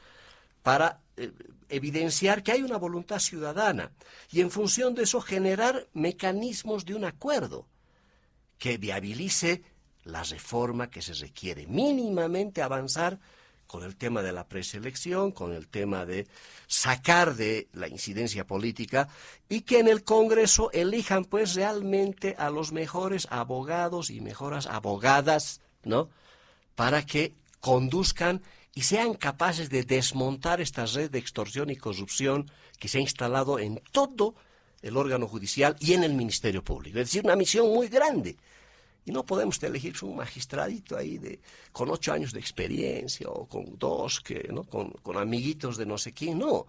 para evidenciar que hay una voluntad ciudadana y en función de eso generar mecanismos de un acuerdo que viabilice la reforma que se requiere, mínimamente avanzar con el tema de la preselección, con el tema de sacar de la incidencia política y que en el Congreso elijan pues realmente a los mejores abogados y mejores abogadas, ¿no?, para que conduzcan y sean capaces de desmontar esta red de extorsión y corrupción que se ha instalado en todo el órgano judicial y en el Ministerio Público. Es decir, una misión muy grande. Y no podemos elegir un magistradito ahí con 8 años de experiencia o con 2, ¿no?, con amiguitos de no sé quién. No,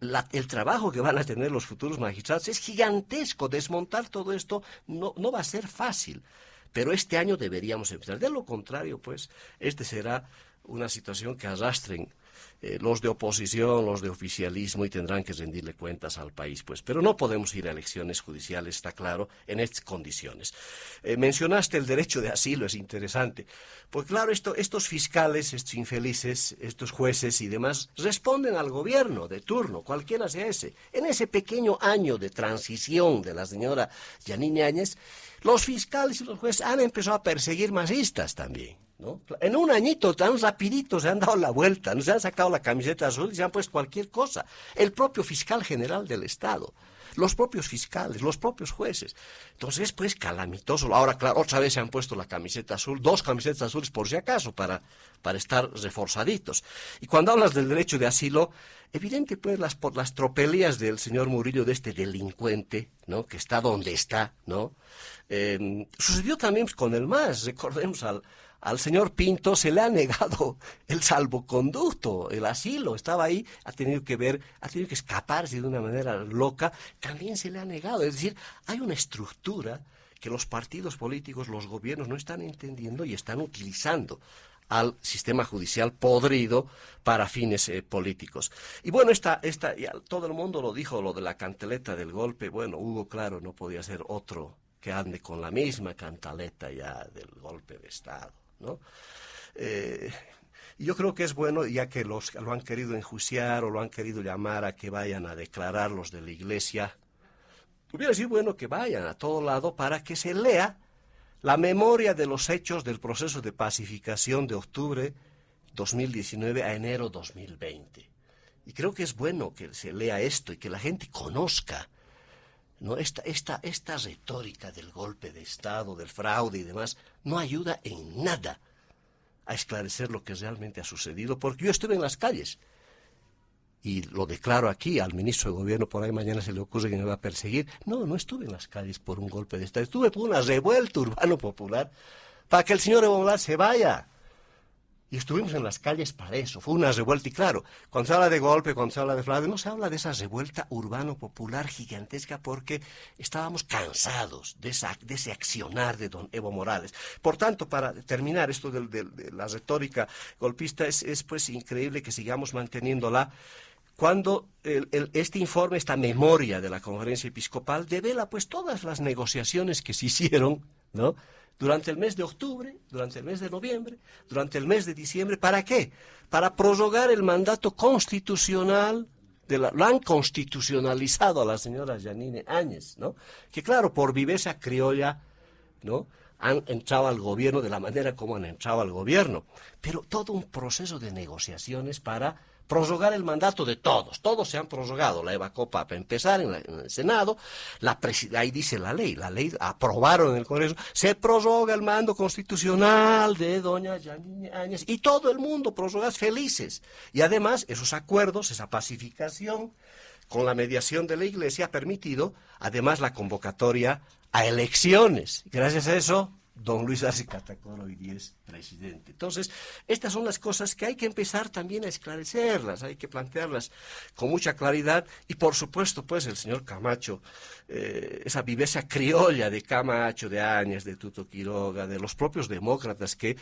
el trabajo que van a tener los futuros magistrados es gigantesco. Desmontar todo esto no va a ser fácil. Pero este año deberíamos empezar. De lo contrario, pues, será una situación que arrastren los de oposición, los de oficialismo, y tendrán que rendirle cuentas al país, pues. Pero no podemos ir a elecciones judiciales, está claro, en estas condiciones. Mencionaste el derecho de asilo, es interesante. Pues claro, estos fiscales, estos infelices, estos jueces y demás, responden al gobierno de turno, cualquiera sea ese. En ese pequeño año de transición de la señora Yanine Áñez, los fiscales y los jueces han empezado a perseguir masistas también, ¿no? En un añito tan rapidito se han dado la vuelta, no se han sacado la camiseta azul y se han puesto cualquier cosa. El propio fiscal general del Estado, los propios fiscales, los propios jueces. Entonces es pues calamitoso. Ahora, claro, otra vez se han puesto la camiseta azul, 2 camisetas azules por si acaso, para estar reforzaditos. Y cuando hablas del derecho de asilo, evidente pues por las tropelías del señor Murillo, de este delincuente, ¿no?, que está donde está, ¿no? Sucedió también con el MAS. Recordemos al señor Pinto se le ha negado el salvoconducto, el asilo, estaba ahí, ha tenido que escaparse de una manera loca, también se le ha negado. Es decir, hay una estructura que los partidos políticos, los gobiernos no están entendiendo y están utilizando al sistema judicial podrido para fines políticos. Y bueno, ya todo el mundo lo dijo, lo de la cantaleta del golpe. Bueno, Hugo, claro, no podía ser otro que ande con la misma cantaleta ya del golpe de Estado, ¿no? Y yo creo que es bueno, ya que lo han querido enjuiciar o lo han querido llamar a que vayan a declarar los de la Iglesia, hubiera sido bueno que vayan a todo lado para que se lea la memoria de los hechos del proceso de pacificación de octubre 2019 a enero 2020. Y creo que es bueno que se lea esto y que la gente conozca, ¿no? Esta retórica del golpe de Estado, del fraude y demás, no ayuda en nada a esclarecer lo que realmente ha sucedido, porque yo estuve en las calles y lo declaro aquí al ministro de Gobierno. Por ahí mañana se le ocurre que me va a perseguir. No estuve en las calles por un golpe de Estado, estuve por una revuelta urbano-popular para que el señor Evo Morales se vaya. Y estuvimos en las calles para eso, fue una revuelta. Y claro, cuando se habla de golpe, cuando se habla de fraude, no se habla de esa revuelta urbano-popular gigantesca, porque estábamos cansados de ese accionar de don Evo Morales. Por tanto, para terminar esto de la retórica golpista, es pues increíble que sigamos manteniéndola cuando este informe, esta memoria de la Conferencia Episcopal, devela pues todas las negociaciones que se hicieron, ¿no?, durante el mes de octubre, durante el mes de noviembre, durante el mes de diciembre. ¿Para qué? Para prorrogar el mandato constitucional, lo han constitucionalizado a la señora Yanine Áñez, ¿no?, que claro, por viveza criolla, ¿no?, han entrado al gobierno de la manera como han entrado al gobierno. Pero todo un proceso de negociaciones para prorrogar el mandato de todos. Todos se han prorrogado. La Eva Copa, para empezar, en el Senado, ahí dice la ley aprobaron en el Congreso, se prorroga el mando constitucional de doña Yanine Áñez, y todo el mundo prorrogas felices. Y además, esos acuerdos, esa pacificación con la mediación de la Iglesia ha permitido, además, la convocatoria a elecciones. Gracias a eso, don Luis Arce Catacora hoy día es presidente. Entonces, estas son las cosas que hay que empezar también a esclarecerlas, hay que plantearlas con mucha claridad, y por supuesto, pues, el señor Camacho, esa viveza criolla de Camacho, de Áñez, de Tuto Quiroga, de los propios demócratas que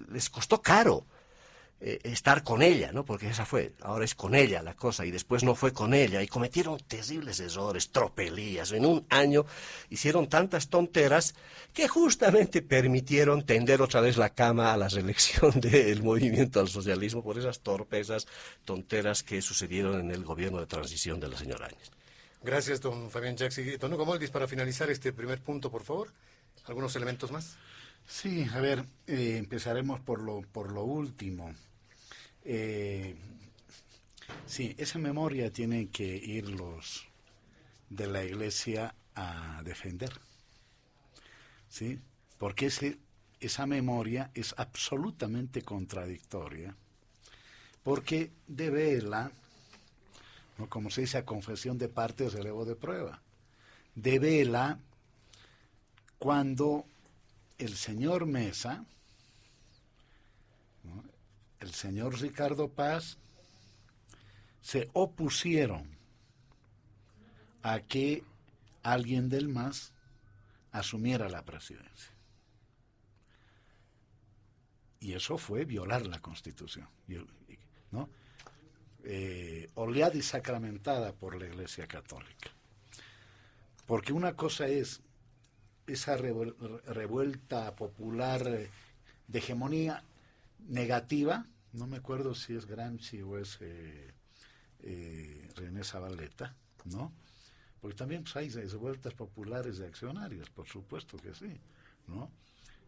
les costó caro estar con ella, ¿no? Porque esa fue, ahora es con ella la cosa, y después no fue con ella, y cometieron terribles errores, tropelías. En un año hicieron tantas tonteras que justamente permitieron tender otra vez la cama a la reelección del movimiento al socialismo por esas torpezas, tonteras que sucedieron en el gobierno de transición de la señora Áñez. Gracias, don Fabián Jaxi. Don Hugo Moldis, para finalizar este primer punto, por favor, ¿algunos elementos más? Sí, a ver, empezaremos por lo último. Sí, esa memoria tiene que ir los de la Iglesia a defender, ¿sí? Porque esa memoria es absolutamente contradictoria, porque devela, ¿no?, como se dice, a confesión de parte o relevo de prueba, devela cuando el señor Mesa, ¿no?, el señor Ricardo Paz, se opusieron a que alguien del MAS asumiera la presidencia. Y eso fue violar la Constitución, ¿no? Oleada y sacramentada por la Iglesia Católica. Porque una cosa es esa revuelta popular de hegemonía negativa, no me acuerdo si es Gramsci o es René Zabaleta, ¿no? Porque también pues, hay revueltas populares de accionarios, por supuesto que sí, ¿no?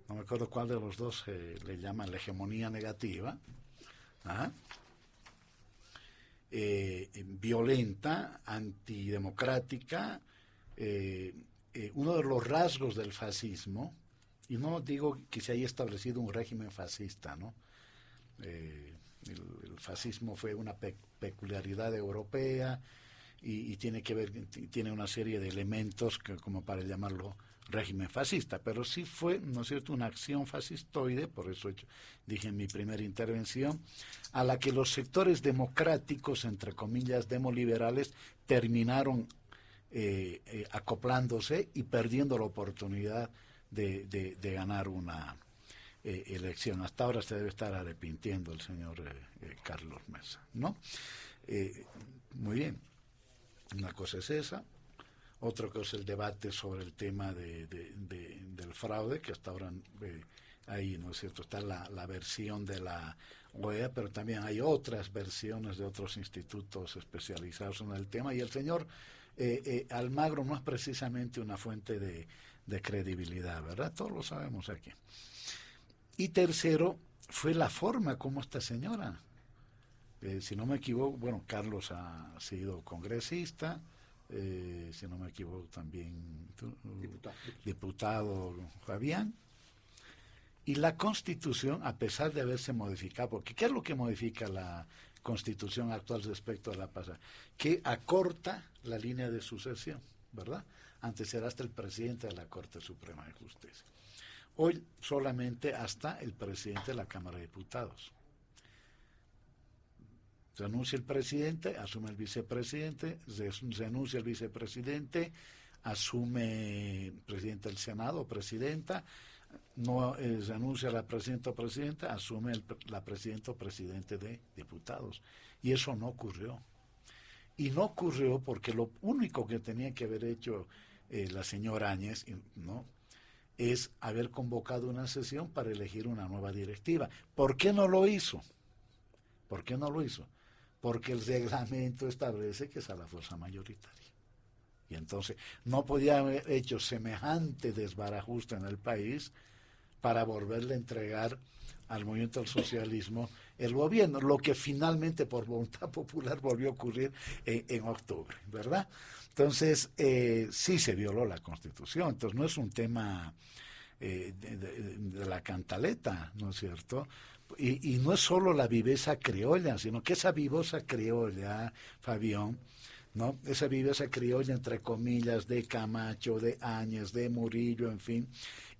No me acuerdo cuál de los dos le llaman la hegemonía negativa, ¿ah? Violenta, antidemocrática, uno de los rasgos del fascismo, y no digo que se haya establecido un régimen fascista, ¿no? El fascismo fue una peculiaridad europea y tiene que ver, tiene una serie de elementos como para llamarlo régimen fascista, pero sí fue, ¿no es cierto?, una acción fascistoide, por eso dije en mi primera intervención, a la que los sectores democráticos, entre comillas, demoliberales, terminaron acoplándose y perdiendo la oportunidad de ganar una elección. Hasta ahora se debe estar arrepintiendo el señor Carlos Mesa, ¿no? Muy bien, una cosa es esa. Otra cosa es el debate sobre el tema del fraude, que hasta ahora ahí, ¿no es cierto?, está la versión de la OEA, pero también hay otras versiones de otros institutos especializados en el tema, y el señor Almagro no es precisamente una fuente de credibilidad, ¿verdad? Todos lo sabemos aquí. Y tercero, fue la forma como esta señora, si no me equivoco, bueno, Carlos ha sido congresista, si no me equivoco también diputado Fabián, y la Constitución, a pesar de haberse modificado, porque ¿qué es lo que modifica la Constitución actual respecto a la pasada? Que acorta la línea de sucesión, ¿verdad? Antes era hasta el presidente de la Corte Suprema de Justicia. Hoy solamente hasta el presidente de la Cámara de Diputados. Renuncia el presidente, asume el vicepresidente, renuncia el vicepresidente, asume el presidente del Senado o presidenta, no renuncia la presidenta o presidenta, asume la presidenta o presidente de diputados. Y eso no ocurrió. Y no ocurrió porque lo único que tenía que haber hecho la señora Áñez, ¿no?, es haber convocado una sesión para elegir una nueva directiva. ¿Por qué no lo hizo? ¿Por qué no lo hizo? Porque el reglamento establece que es a la fuerza mayoritaria. Y entonces no podía haber hecho semejante desbarajuste en el país para volverle a entregar al movimiento del socialismo el gobierno, lo que finalmente por voluntad popular volvió a ocurrir en octubre, ¿verdad? Entonces, sí se violó la Constitución, entonces no es un tema de la cantaleta, ¿no es cierto? Y no es solo la viveza criolla, sino que esa viveza criolla, Fabián, ¿no? Esa viveza criolla, entre comillas, de Camacho, de Áñez, de Murillo, en fin,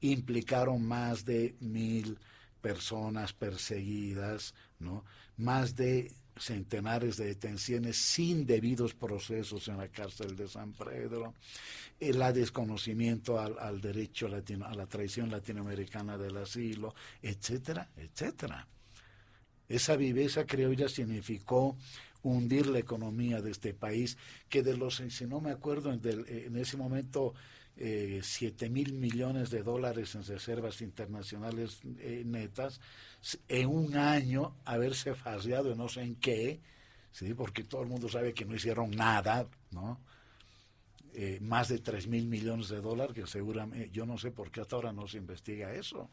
implicaron más de 1.000 personas perseguidas, ¿no? Más de centenares de detenciones sin debidos procesos en la cárcel de San Pedro, el desconocimiento al derecho latino, a la tradición latinoamericana del asilo, etcétera, etcétera. Esa viveza criolla significó hundir la economía de este país, que de los, si no me acuerdo, en ese momento, 7.000 millones de dólares en reservas internacionales netas, en un año haberse farreado en no sé en qué, ¿sí? Porque todo el mundo sabe que no hicieron nada, ¿no? Más de 3.000 millones de dólares, que seguramente, yo no sé por qué hasta ahora no se investiga eso,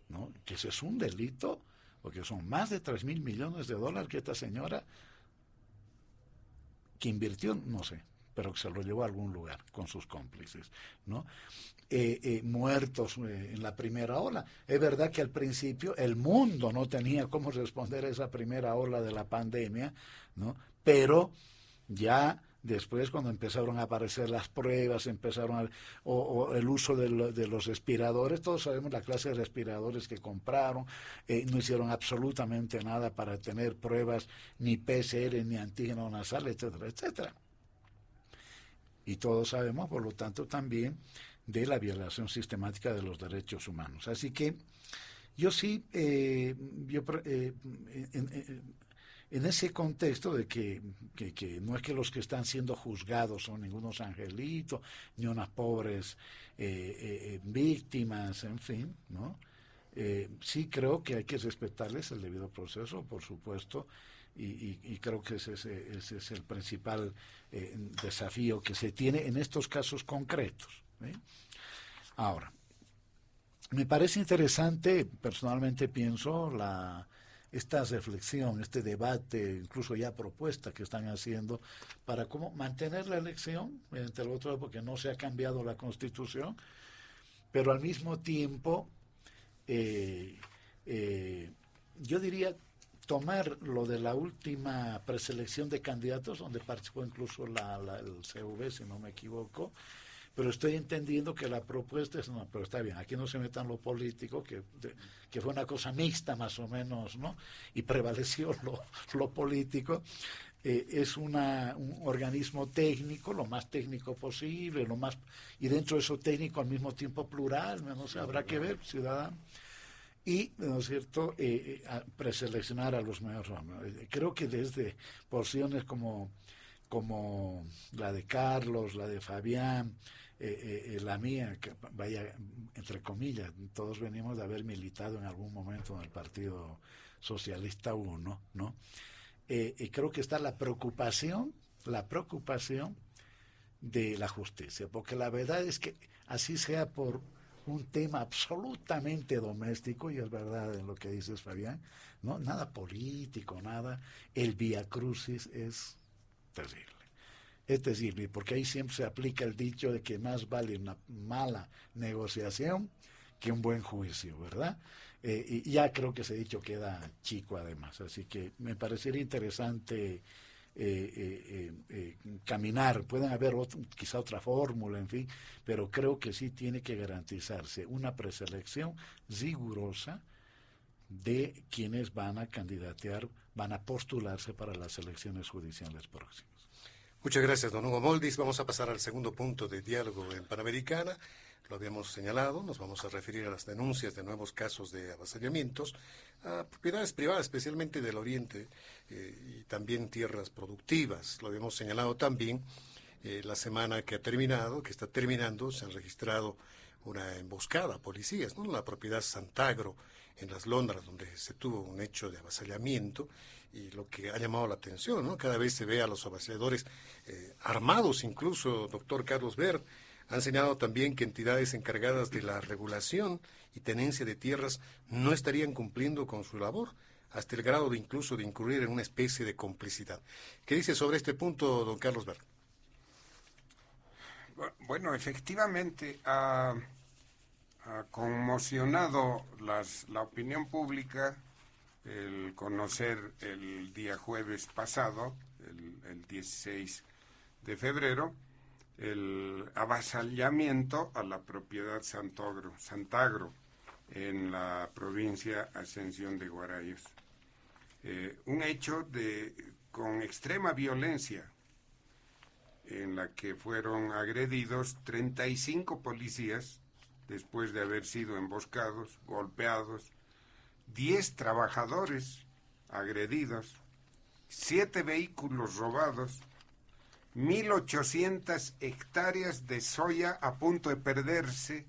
¿no? Que ese es un delito, porque son más de 3.000 millones de dólares que esta señora, que invirtió, no sé, pero que se lo llevó a algún lugar con sus cómplices, ¿no? Muertos en la primera ola. Es verdad que al principio el mundo no tenía cómo responder a esa primera ola de la pandemia, ¿no? Pero ya después, cuando empezaron a aparecer las pruebas, o el uso de los respiradores, todos sabemos la clase de respiradores que compraron, no hicieron absolutamente nada para tener pruebas, ni PCR, ni antígeno nasal, etcétera, etcétera. Y todos sabemos, por lo tanto, también de la violación sistemática de los derechos humanos. Así que yo sí, en ese contexto de que no es que los que están siendo juzgados son ningunos angelitos, ni unas pobres víctimas, en fin, ¿no? Sí creo que hay que respetarles el debido proceso, por supuesto, y creo que ese es el principal desafío que se tiene en estos casos concretos, ¿sí? Ahora, me parece interesante, personalmente pienso, esta reflexión, este debate, incluso ya propuesta que están haciendo para cómo mantener la elección, mediante el otro, porque no se ha cambiado la Constitución, pero al mismo tiempo, yo diría, tomar lo de la última preselección de candidatos, donde participó incluso el CV, si no me equivoco, pero estoy entendiendo que la propuesta es, no, pero está bien, aquí no se metan lo político, que fue una cosa mixta más o menos, ¿no? Y prevaleció lo político. Es un organismo técnico, lo más técnico posible, y dentro de eso técnico al mismo tiempo plural, no sé, habrá que ver, ciudadano. Y, ¿no es cierto?, preseleccionar a los mejores hombres. Creo que desde porciones como la de Carlos, la de Fabián, la mía, que vaya, entre comillas, todos venimos de haber militado en algún momento en el Partido Socialista 1, ¿no? Y creo que está la preocupación de la justicia, porque la verdad es que así sea por un tema absolutamente doméstico, y es verdad en lo que dices, Fabián, ¿no? Nada político, nada, el viacrucis es terrible. Es terrible, porque ahí siempre se aplica el dicho de que más vale una mala negociación que un buen juicio, ¿verdad? Y ya creo que ese dicho queda chico además, así que me parecería interesante caminar. Pueden haber quizá otra fórmula, en fin, pero creo que sí tiene que garantizarse una preselección rigurosa de quienes van a candidatear, van a postularse para las elecciones judiciales próximas. Muchas gracias, don Hugo Moldis. Vamos a pasar al segundo punto de diálogo en Panamericana. Lo habíamos señalado, nos vamos a referir a las denuncias de nuevos casos de avasallamientos a propiedades privadas, especialmente del oriente, y también tierras productivas. Lo habíamos señalado también la semana que está terminando, se han registrado una emboscada a policías, ¿no? La propiedad Santagro, en Las Londras, donde se tuvo un hecho de avasallamiento, y lo que ha llamado la atención, ¿no? Cada vez se ve a los avasalladores armados, incluso, doctor Carlos Ver. Han señalado también que entidades encargadas de la regulación y tenencia de tierras no estarían cumpliendo con su labor, hasta el grado de incluso de incurrir en una especie de complicidad. ¿Qué dice sobre este punto, don Carlos Ver? Bueno, efectivamente ha conmocionado la opinión pública el conocer el día jueves pasado, el 16 de febrero el avasallamiento a la propiedad Santagro, en la provincia Ascensión de Guarayos. Un hecho con extrema violencia, en la que fueron agredidos 35 policías después de haber sido emboscados, golpeados, 10 trabajadores agredidos, 7 vehículos robados, 1.800 hectáreas de soya a punto de perderse.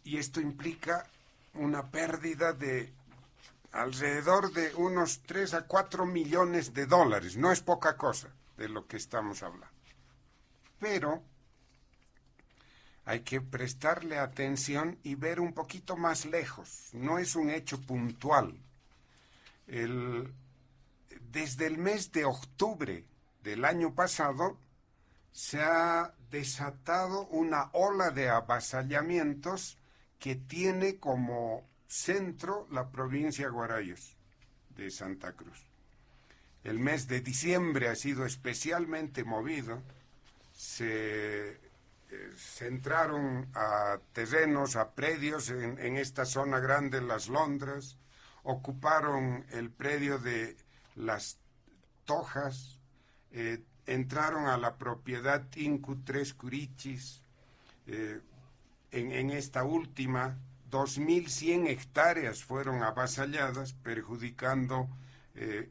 Y esto implica una pérdida de alrededor de unos 3 a 4 millones de dólares. No es poca cosa de lo que estamos hablando. Pero hay que prestarle atención y ver un poquito más lejos. No es un hecho puntual. Desde el mes de octubre del año pasado se ha desatado una ola de avasallamientos que tiene como centro la provincia Guarayos de Santa Cruz. El mes de diciembre ha sido especialmente movido. Se entraron a terrenos, a predios en esta zona grande, Las Londras, ocuparon el predio de Las Tojas, entraron a la propiedad Incu Tres Curichis, en esta última 2.100 hectáreas fueron avasalladas, perjudicando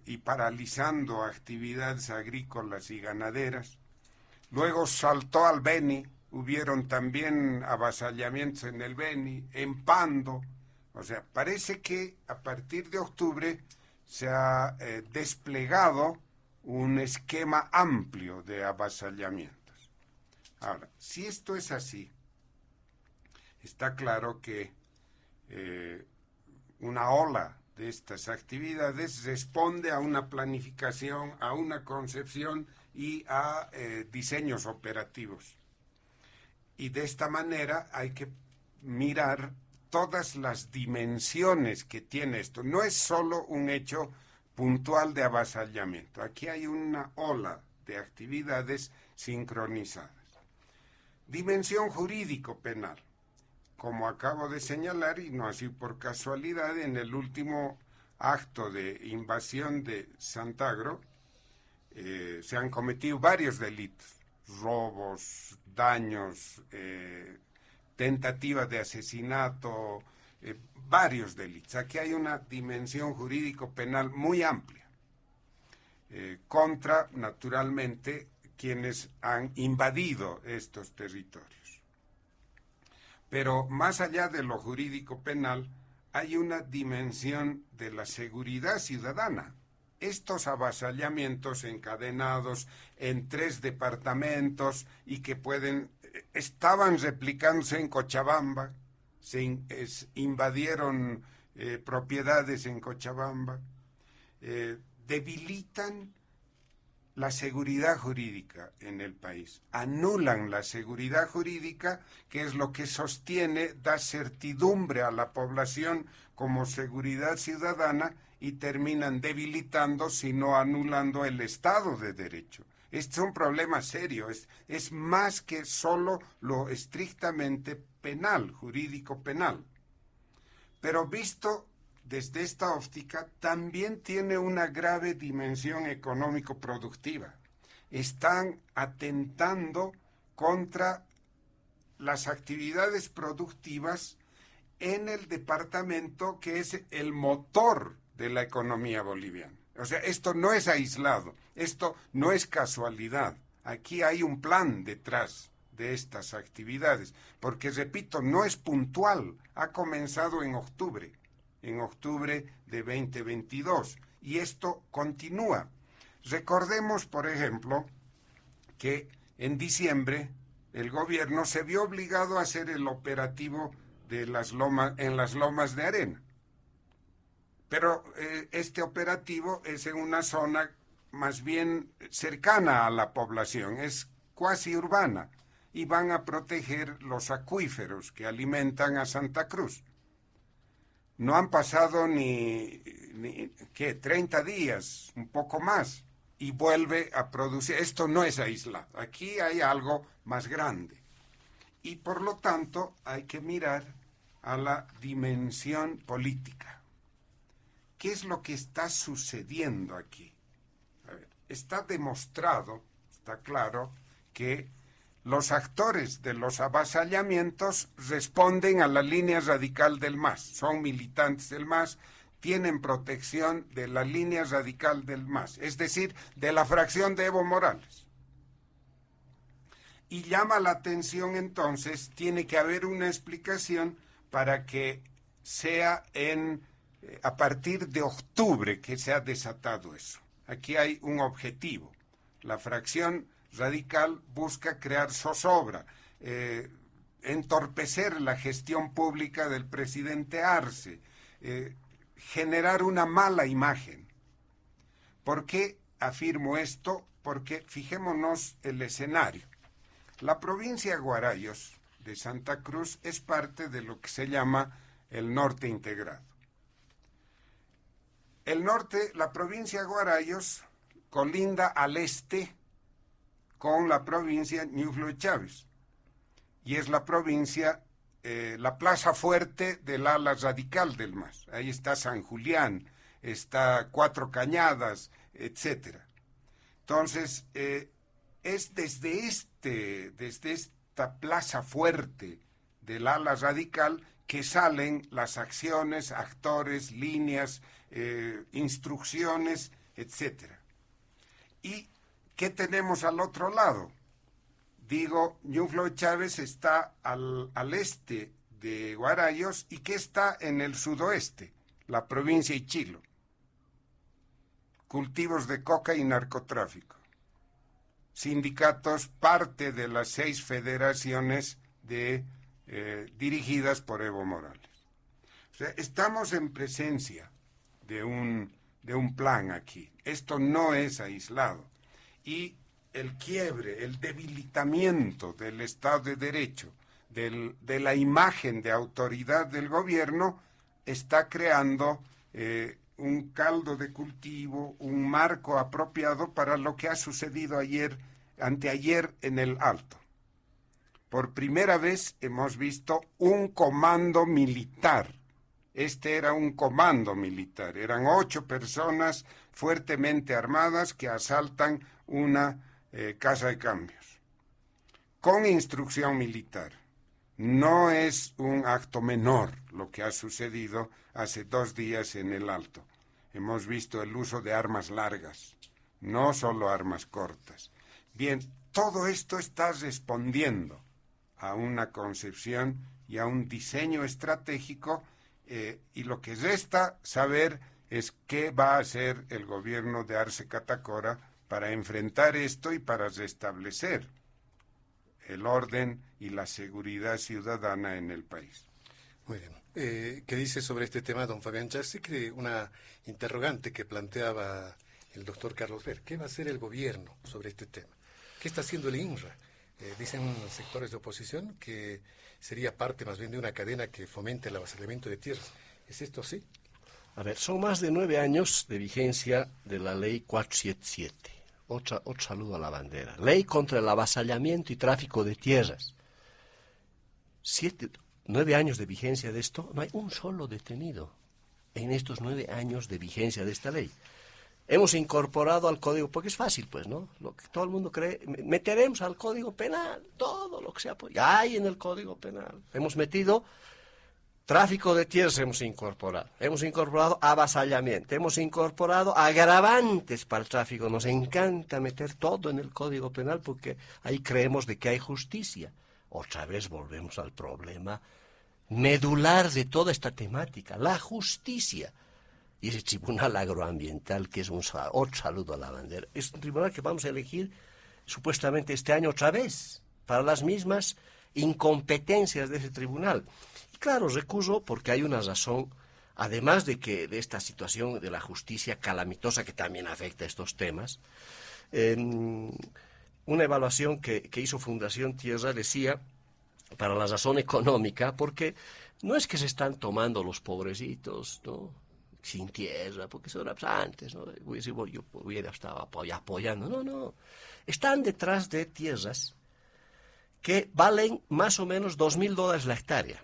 y paralizando actividades agrícolas y ganaderas. Luego saltó al Beni, hubieron también avasallamientos en el Beni, en Pando. O sea, parece que a partir de octubre se ha desplegado un esquema amplio de avasallamientos. Ahora, si esto es así, está claro que una ola de estas actividades responde a una planificación, a una concepción y a diseños operativos. Y de esta manera hay que mirar todas las dimensiones que tiene esto. No es solo un hecho puntual de avasallamiento. Aquí hay una ola de actividades sincronizadas. Dimensión jurídico-penal. Como acabo de señalar, y no así por casualidad, en el último acto de invasión de Santagro se han cometido varios delitos, robos, daños, tentativa de asesinato, varios delitos. Aquí hay una dimensión jurídico-penal muy amplia, contra, naturalmente, quienes han invadido estos territorios. Pero más allá de lo jurídico-penal, hay una dimensión de la seguridad ciudadana. Estos avasallamientos encadenados en 3 departamentos y que estaban replicándose en Cochabamba, invadieron propiedades en Cochabamba, debilitan la seguridad jurídica en el país, anulan la seguridad jurídica, que es lo que sostiene, da certidumbre a la población como seguridad ciudadana, y terminan debilitando, sino anulando el Estado de Derecho. Este es un problema serio, es más que solo lo estrictamente penal, jurídico penal. Pero visto desde esta óptica, también tiene una grave dimensión económico-productiva. Están atentando contra las actividades productivas en el departamento que es el motor de la economía boliviana. O sea, esto no es aislado, esto no es casualidad. Aquí hay un plan detrás de estas actividades, porque, repito, no es puntual, ha comenzado en octubre de 2022, y esto continúa. Recordemos, por ejemplo, que en diciembre el gobierno se vio obligado a hacer el operativo de en las Lomas de Arena. Pero este operativo es en una zona más bien cercana a la población, es cuasi urbana, y van a proteger los acuíferos que alimentan a Santa Cruz. No han pasado ¿qué? 30 días, un poco más, y vuelve a producir. Esto no es aislado. Aquí hay algo más grande. Y por lo tanto hay que mirar a la dimensión política. ¿Qué es lo que está sucediendo aquí? A ver, está demostrado, está claro, que los actores de los avasallamientos responden a la línea radical del MAS. Son militantes del MAS, tienen protección de la línea radical del MAS, es decir, de la fracción de Evo Morales. Y llama la atención entonces, tiene que haber una explicación para que sea a partir de octubre que se ha desatado eso. Aquí hay un objetivo. La fracción radical busca crear zozobra, entorpecer la gestión pública del presidente Arce, generar una mala imagen. ¿Por qué afirmo esto? Porque fijémonos el escenario. La provincia de Guarayos de Santa Cruz es parte de lo que se llama el norte integrado. El norte, la provincia de Guarayos, colinda al este con la provincia Ñuflo de Chávez. Y es la provincia, la plaza fuerte del ala radical del MAS. Ahí está San Julián, está Cuatro Cañadas, etc. Entonces, es desde esta plaza fuerte del ala radical que salen las acciones, actores, líneas, instrucciones, etc. ¿Y qué tenemos al otro lado? Digo, Ñuflo de Chávez está al este de Guarayos y que está en el sudoeste, la provincia de Ichilo. Cultivos de coca y narcotráfico. Sindicatos, parte de las 6 federaciones dirigidas por Evo Morales. O sea, estamos en presencia de un plan aquí. Esto no es aislado. Y el quiebre, el debilitamiento del Estado de Derecho, de la imagen de autoridad del gobierno, está creando un caldo de cultivo, un marco apropiado para lo que ha sucedido anteayer en el Alto. Por primera vez hemos visto un comando militar. Este era un comando militar. Eran 8 personas fuertemente armadas que asaltan una casa de cambios. Con instrucción militar. No es un acto menor lo que ha sucedido hace 2 días en el Alto. Hemos visto el uso de armas largas, no solo armas cortas. Bien, todo esto está respondiendo a una concepción y a un diseño estratégico, y lo que resta saber es qué va a hacer el gobierno de Arce Catacora para enfrentar esto y para restablecer el orden y la seguridad ciudadana en el país. Muy bien. ¿Qué dice sobre este tema don Fabián Chassi? Que una interrogante que planteaba el doctor Carlos Ver. ¿Qué va a hacer el gobierno sobre este tema? ¿Qué está haciendo el INRA? Dicen sectores de oposición que sería parte más bien de una cadena que fomente el avasallamiento de tierras. ¿Es esto así? A ver, son más de 9 años de vigencia de la ley 477. Otro saludo a la bandera. Ley contra el avasallamiento y tráfico de tierras. 9 años de vigencia de esto, no hay un solo detenido en estos 9 años de vigencia de esta ley. Hemos incorporado al Código, porque es fácil, pues, ¿no? Lo que todo el mundo cree, meteremos al Código Penal todo lo que sea, ya hay en el Código Penal. Hemos metido tráfico de tierras, hemos incorporado avasallamiento, hemos incorporado agravantes para el tráfico. Nos encanta meter todo en el Código Penal porque ahí creemos de que hay justicia. Otra vez volvemos al problema medular de toda esta temática, la justicia. Y ese tribunal agroambiental, que es otro saludo a la bandera, es un tribunal que vamos a elegir supuestamente este año otra vez, para las mismas incompetencias de ese tribunal. Y claro, recuso porque hay una razón, además de esta situación de la justicia calamitosa que también afecta a estos temas. Una evaluación que hizo Fundación Tierra decía para la razón económica, porque no es que se están tomando los pobrecitos, ¿no?, sin tierra, porque eso era antes, ¿no?, yo hubiera estado apoyando, no, están detrás de tierras que valen más o menos $2,000 la hectárea.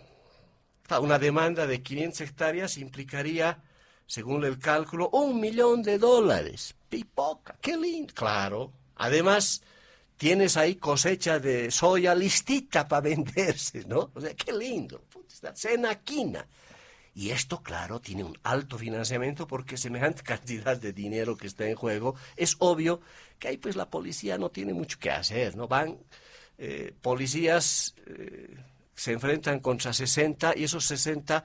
Una demanda de 500 hectáreas implicaría, según el cálculo, $1,000,000. Pipoca, qué lindo. Claro, además tienes ahí cosecha de soya listita para venderse, ¿no? O sea, qué lindo. Se enaquina. Y esto, claro, tiene un alto financiamiento porque semejante cantidad de dinero que está en juego, es obvio que ahí pues la policía no tiene mucho que hacer, ¿no? Van policías, se enfrentan contra 60 y esos 60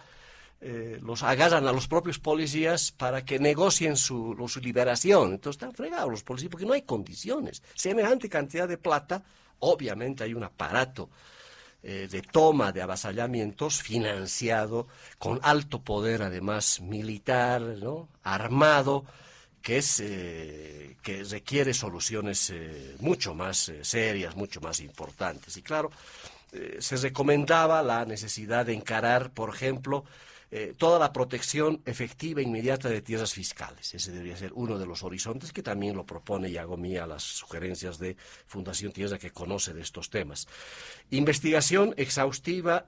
los agarran a los propios policías para que negocien su liberación. Entonces están fregados los policías porque no hay condiciones. Semejante cantidad de plata, obviamente hay un aparato de toma de avasallamientos financiado con alto poder, además militar, ¿no?, armado, que requiere soluciones mucho más serias, mucho más importantes. Y claro, se recomendaba la necesidad de encarar, por ejemplo, toda la protección efectiva e inmediata de tierras fiscales. Ese debería ser uno de los horizontes que también lo propone y hago mía las sugerencias de Fundación Tierra, que conoce de estos temas. Investigación exhaustiva,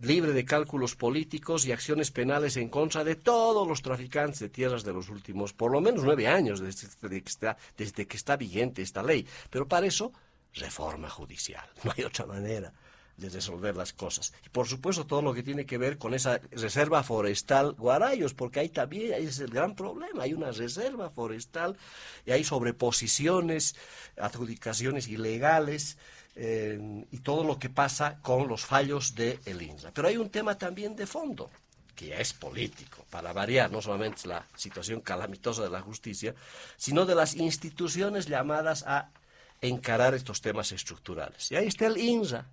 libre de cálculos políticos y acciones penales en contra de todos los traficantes de tierras de los últimos, por lo menos 9 años, desde que está vigente esta ley. Pero para eso, reforma judicial. No hay otra manera de resolver las cosas. Y por supuesto todo lo que tiene que ver con esa reserva forestal Guarayos, porque ahí también es el gran problema, hay una reserva forestal y hay sobreposiciones, adjudicaciones ilegales y todo lo que pasa con los fallos del INSA. Pero hay un tema también de fondo, que ya es político, para variar, no solamente la situación calamitosa de la justicia, sino de las instituciones llamadas a encarar estos temas estructurales. Y ahí está el INSA.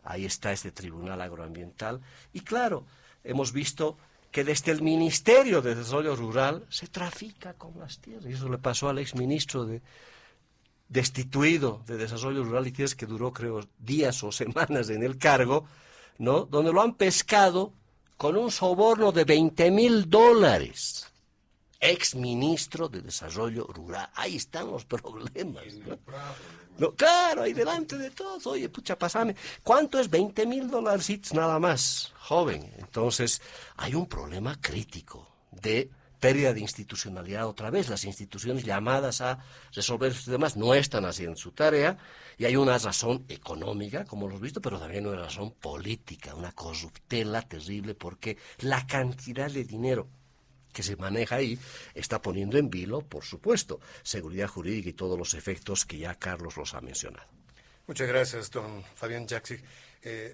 Ahí está este Tribunal Agroambiental. Y claro, hemos visto que desde el Ministerio de Desarrollo Rural se trafica con las tierras. Y eso le pasó al exministro destituido de Desarrollo Rural y Tierras, que duró, creo, días o semanas en el cargo, ¿no?, donde lo han pescado con un soborno de $20,000. Exministro de Desarrollo Rural. Ahí están los problemas, ¿no? No, claro, ahí delante de todos. Oye, pucha, pasame. ¿Cuánto es? $20,000 nada más, joven. Entonces, hay un problema crítico de pérdida de institucionalidad otra vez. Las instituciones llamadas a resolver estos temas no están haciendo su tarea y hay una razón económica, como lo hemos visto, pero también una razón política, una corruptela terrible, porque la cantidad de dinero que se maneja ahí está poniendo en vilo, por supuesto, seguridad jurídica y todos los efectos que ya Carlos los ha mencionado. Muchas gracias, don Fabián Jaxi.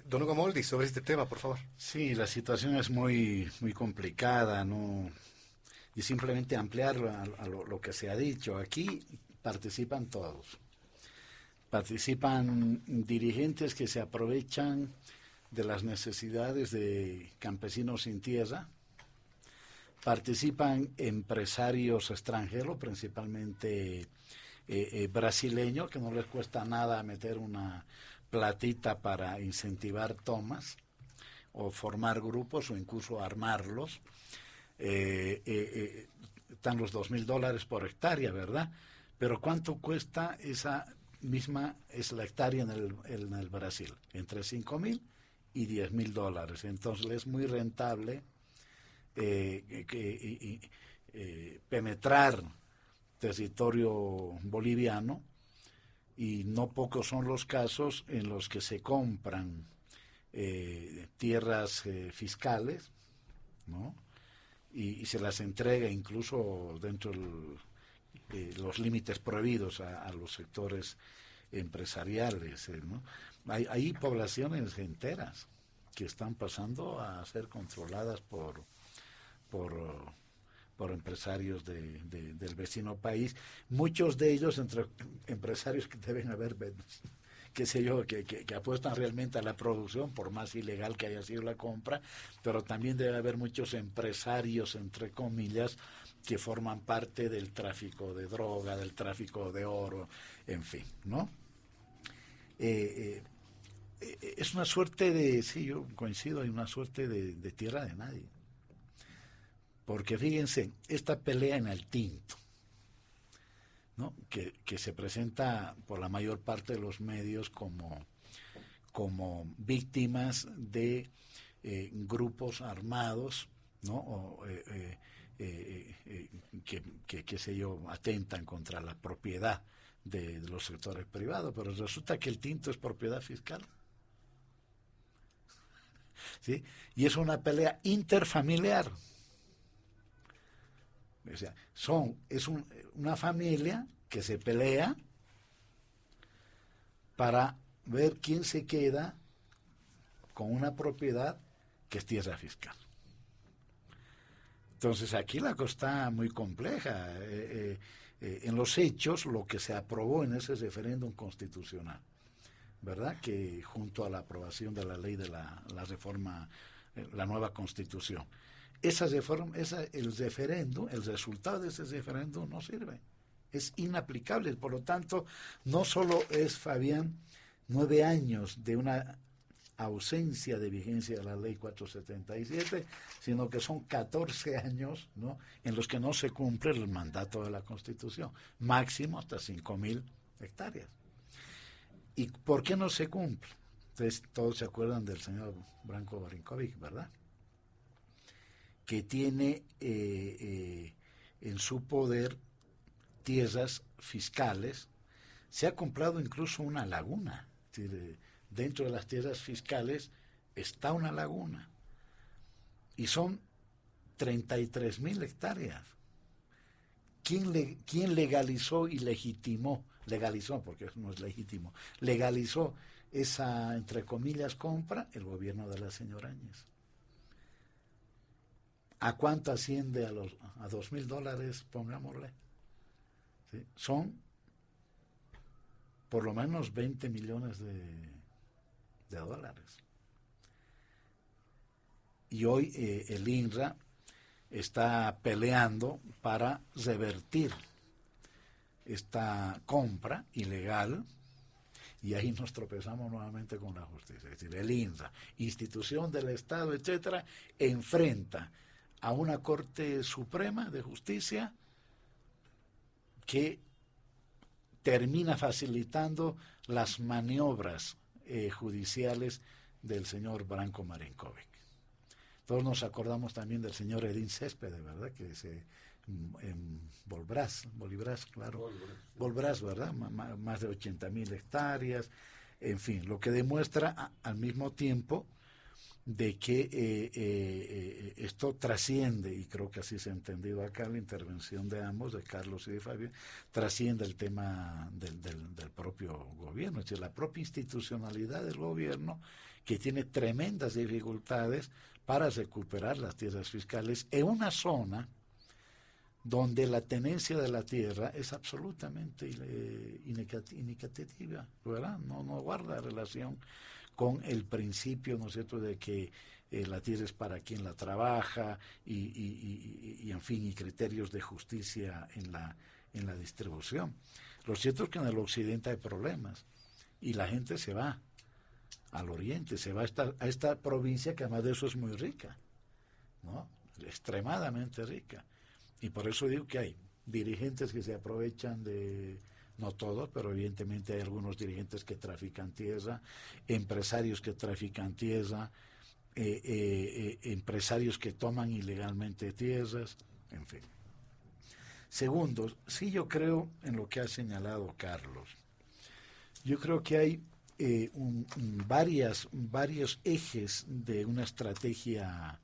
Don Hugo Moldi, sobre este tema, por favor. Sí, la situación es muy complicada, ¿no? Y simplemente ampliarlo a lo que se ha dicho. Aquí participan todos. Participan dirigentes que se aprovechan de las necesidades de campesinos sin tierra. Participan empresarios extranjeros, principalmente brasileños, que no les cuesta nada meter una platita para incentivar tomas o formar grupos o incluso armarlos. Están los $2,000 por hectárea, ¿verdad? Pero ¿cuánto cuesta esa misma es la hectárea en el Brasil? Entre $5,000 y $10,000. Entonces es muy rentable penetrar territorio boliviano, y no pocos son los casos en los que se compran tierras fiscales, ¿no? Y se las entrega incluso dentro de los límites prohibidos a los sectores empresariales, ¿no? Hay poblaciones enteras que están pasando a ser controladas por empresarios del vecino país, muchos de ellos entre empresarios que deben haber, qué sé yo, que apuestan realmente a la producción, por más ilegal que haya sido la compra, pero también debe haber muchos empresarios, entre comillas, que forman parte del tráfico de droga, del tráfico de oro, en fin, ¿no? es una suerte de, sí, yo coincido, hay una suerte de tierra de nadie. Porque fíjense, esta pelea en el Tinto, ¿no? que se presenta por la mayor parte de los medios como víctimas de grupos armados, ¿no? Que qué sé yo, atentan contra la propiedad de los sectores privados, pero resulta que el Tinto es propiedad fiscal. ¿Sí? Y es una pelea interfamiliar. O sea, una familia que se pelea para ver quién se queda con una propiedad que es tierra fiscal. Entonces aquí la cosa está muy compleja. En los hechos, lo que se aprobó en ese referéndum constitucional, ¿verdad? Que junto a la aprobación de la ley de la reforma, la nueva constitución, el resultado de ese referéndum no sirve, es inaplicable. Por lo tanto, no solo es, Fabián, 9 años de una ausencia de vigencia de la ley 477, sino que son 14 años, ¿no?, en los que no se cumple el mandato de la Constitución, máximo hasta 5.000 hectáreas. ¿Y por qué no se cumple? Entonces, todos se acuerdan del señor Branko Marinkovic, ¿verdad? Que tiene en su poder tierras fiscales. Se ha comprado incluso una laguna. Es decir, dentro de las tierras fiscales está una laguna. Y son 33.000 hectáreas. ¿Quién legalizó y legalizó, porque eso no es legítimo, legalizó esa, entre comillas, compra? El gobierno de la señora Áñez. ¿A cuánto asciende a $2.000, pongámosle? ¿Sí? Son por lo menos 20 millones de dólares. Y hoy el INRA está peleando para revertir esta compra ilegal, y ahí nos tropezamos nuevamente con la justicia. Es decir, el INRA, institución del Estado, etcétera, enfrenta a una Corte Suprema de Justicia que termina facilitando las maniobras judiciales del señor Branko Marinkovic. Todos nos acordamos también del señor Edín Céspedes, ¿verdad? Que en Volbrás, claro. Volbrás, ¿verdad? Más de 80.000 hectáreas. En fin, lo que demuestra al mismo tiempo de que esto trasciende, y creo que así se ha entendido acá la intervención de ambos, de Carlos y de Fabio, trasciende el tema del propio gobierno, es decir, la propia institucionalidad del gobierno, que tiene tremendas dificultades para recuperar las tierras fiscales en una zona donde la tenencia de la tierra es absolutamente inequitativa, ¿verdad? No guarda relación con el principio, ¿no es cierto?, de que la tierra es para quien la trabaja y en fin, y criterios de justicia en la distribución. Lo cierto es que en el occidente hay problemas y la gente se va al oriente, se va a esta provincia que además de eso es muy rica, ¿no? Extremadamente rica. Y por eso digo que hay dirigentes que se aprovechan de, no todos, pero evidentemente hay algunos dirigentes que trafican tierra, empresarios que trafican tierra, empresarios que toman ilegalmente tierras, en fin. Segundo, sí, yo creo en lo que ha señalado Carlos. Yo creo que hay varios ejes de una estrategia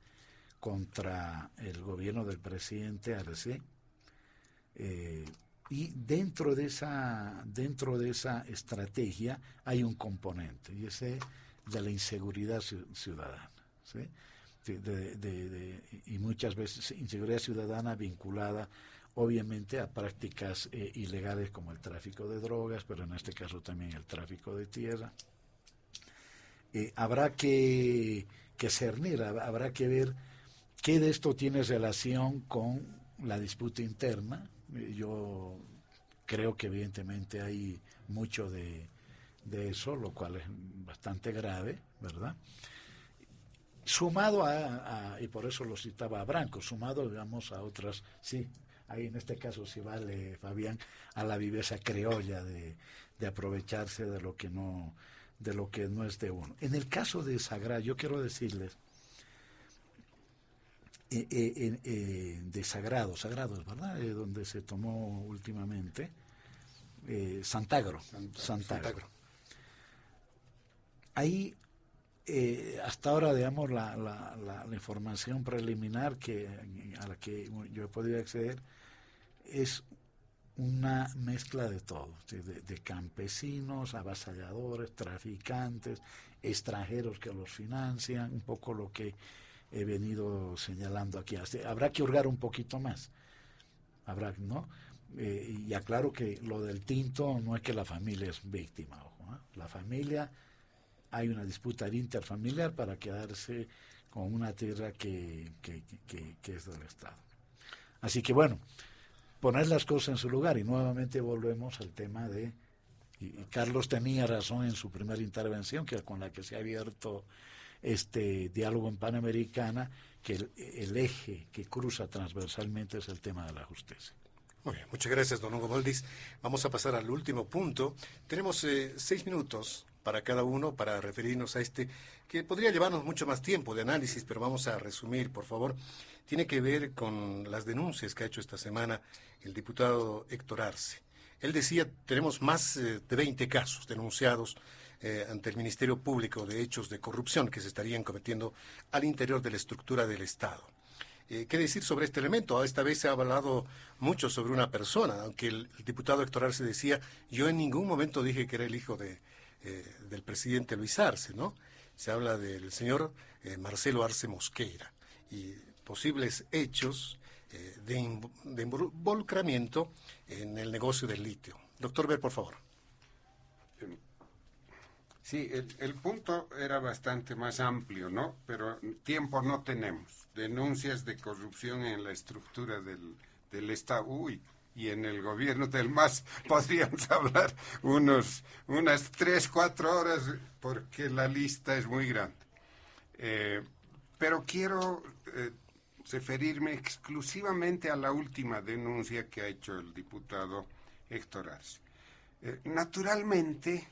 contra el gobierno del presidente Arce, y dentro de esa estrategia hay un componente, y ese de la inseguridad ciudadana, ¿sí? Y muchas veces inseguridad ciudadana vinculada obviamente a prácticas ilegales como el tráfico de drogas, pero en este caso también el tráfico de tierra. Habrá que cernir, habrá que ver qué de esto tiene relación con la disputa interna. Yo creo que evidentemente hay mucho de de eso, lo cual es bastante grave, ¿verdad? Sumado y por eso lo citaba a Branco, sumado, digamos, a otras, sí, ahí en este caso sí vale, Fabián, a la viveza criolla de aprovecharse de lo que no es de uno. En el caso de Sagrado, yo quiero decirles, de Sagrados, ¿verdad? Donde se tomó últimamente, Santagro. Ahí, hasta ahora, digamos, la información preliminar a la que yo he podido acceder es una mezcla de todo, de campesinos, avasalladores, traficantes, extranjeros que los financian, un poco lo que he venido señalando aquí. Habrá que hurgar un poquito más, ¿no? Y aclaro que lo del tinto no es que la familia es víctima, ojo, ¿eh? La familia, hay una disputa interfamiliar para quedarse con una tierra que es del Estado. Así que bueno, poner las cosas en su lugar, y nuevamente volvemos al tema y Carlos tenía razón en su primera intervención, que con la que se ha abierto este diálogo en Panamericana, que el eje que cruza transversalmente es el tema de la justicia. Muy bien, muchas gracias, don Hugo Moldis. Vamos a pasar al último punto. Tenemos 6 minutos para cada uno para referirnos a este, que podría llevarnos mucho más tiempo de análisis, pero vamos a resumir, por favor. Tiene que ver con las denuncias que ha hecho esta semana el diputado Héctor Arce. Él decía, tenemos más de 20 casos denunciados ante el Ministerio Público de hechos de corrupción que se estarían cometiendo al interior de la estructura del Estado. ¿Qué decir sobre este elemento? Esta vez se ha hablado mucho sobre una persona, aunque el diputado Héctor Arce decía, yo en ningún momento dije que era el hijo del presidente Luis Arce, ¿no? Se habla del señor Marcelo Arce Mosqueira y posibles hechos de involucramiento en el negocio del litio. Doctor Ver, por favor. Sí, el punto era bastante más amplio, ¿no? Pero tiempo no tenemos. Denuncias de corrupción en la estructura del Estado. Y en el gobierno del MAS podríamos hablar unas 3-4 horas porque la lista es muy grande. Pero quiero referirme exclusivamente a la última denuncia que ha hecho el diputado Héctor Arce. Naturalmente,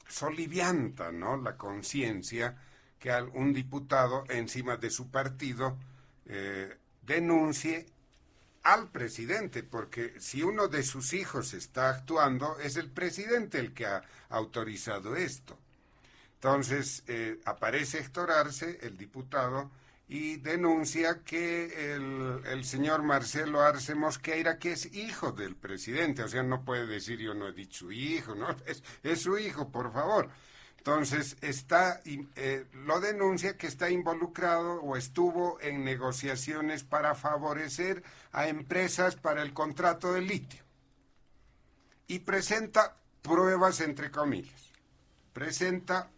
solivianta, ¿no?, la conciencia que un diputado encima de su partido denuncie al presidente, porque si uno de sus hijos está actuando, es el presidente el que ha autorizado esto. Entonces, aparece Héctor Arce, el diputado, y denuncia que el señor Marcelo Arce Mosqueira, que es hijo del presidente, o sea, no puede decir yo no he dicho hijo, ¿no? Es su hijo, por favor. Entonces, lo denuncia que está involucrado o estuvo en negociaciones para favorecer a empresas para el contrato de litio. Y presenta pruebas, entre comillas. Presenta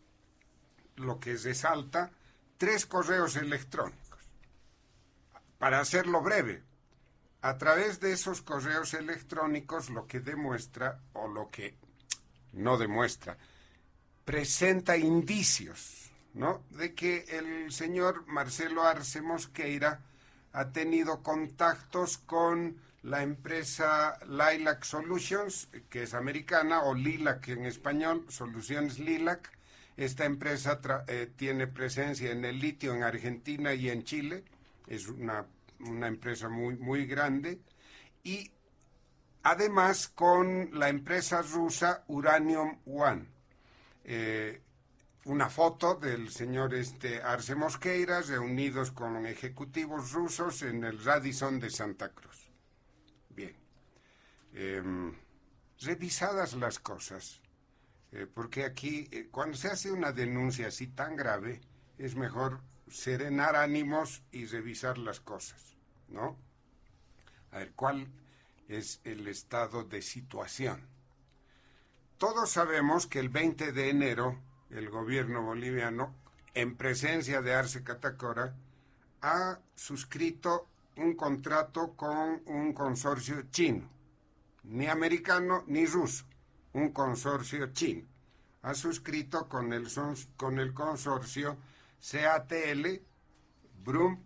lo que resalta 3 correos electrónicos. Para hacerlo breve, a través de esos correos electrónicos lo que demuestra, o lo que no demuestra, presenta indicios, ¿no?, de que el señor Marcelo Arce Mosqueira ha tenido contactos con la empresa Lilac Solutions, que es americana, o Lilac en español, Soluciones Lilac. Esta empresa tiene presencia en el litio en Argentina y en Chile. Es una empresa muy, muy grande. Y además con la empresa rusa Uranium One. Una foto del señor Arce Mosqueira reunidos con ejecutivos rusos en el Radisson de Santa Cruz. Bien. Revisadas las cosas, porque aquí, cuando se hace una denuncia así tan grave, es mejor serenar ánimos y revisar las cosas, ¿no? A ver, ¿cuál es el estado de situación? Todos sabemos que el 20 de enero el gobierno boliviano, en presencia de Arce Catacora, ha suscrito un contrato con un consorcio chino, ni americano ni ruso, un consorcio chino. Ha suscrito con el consorcio CATL, Brum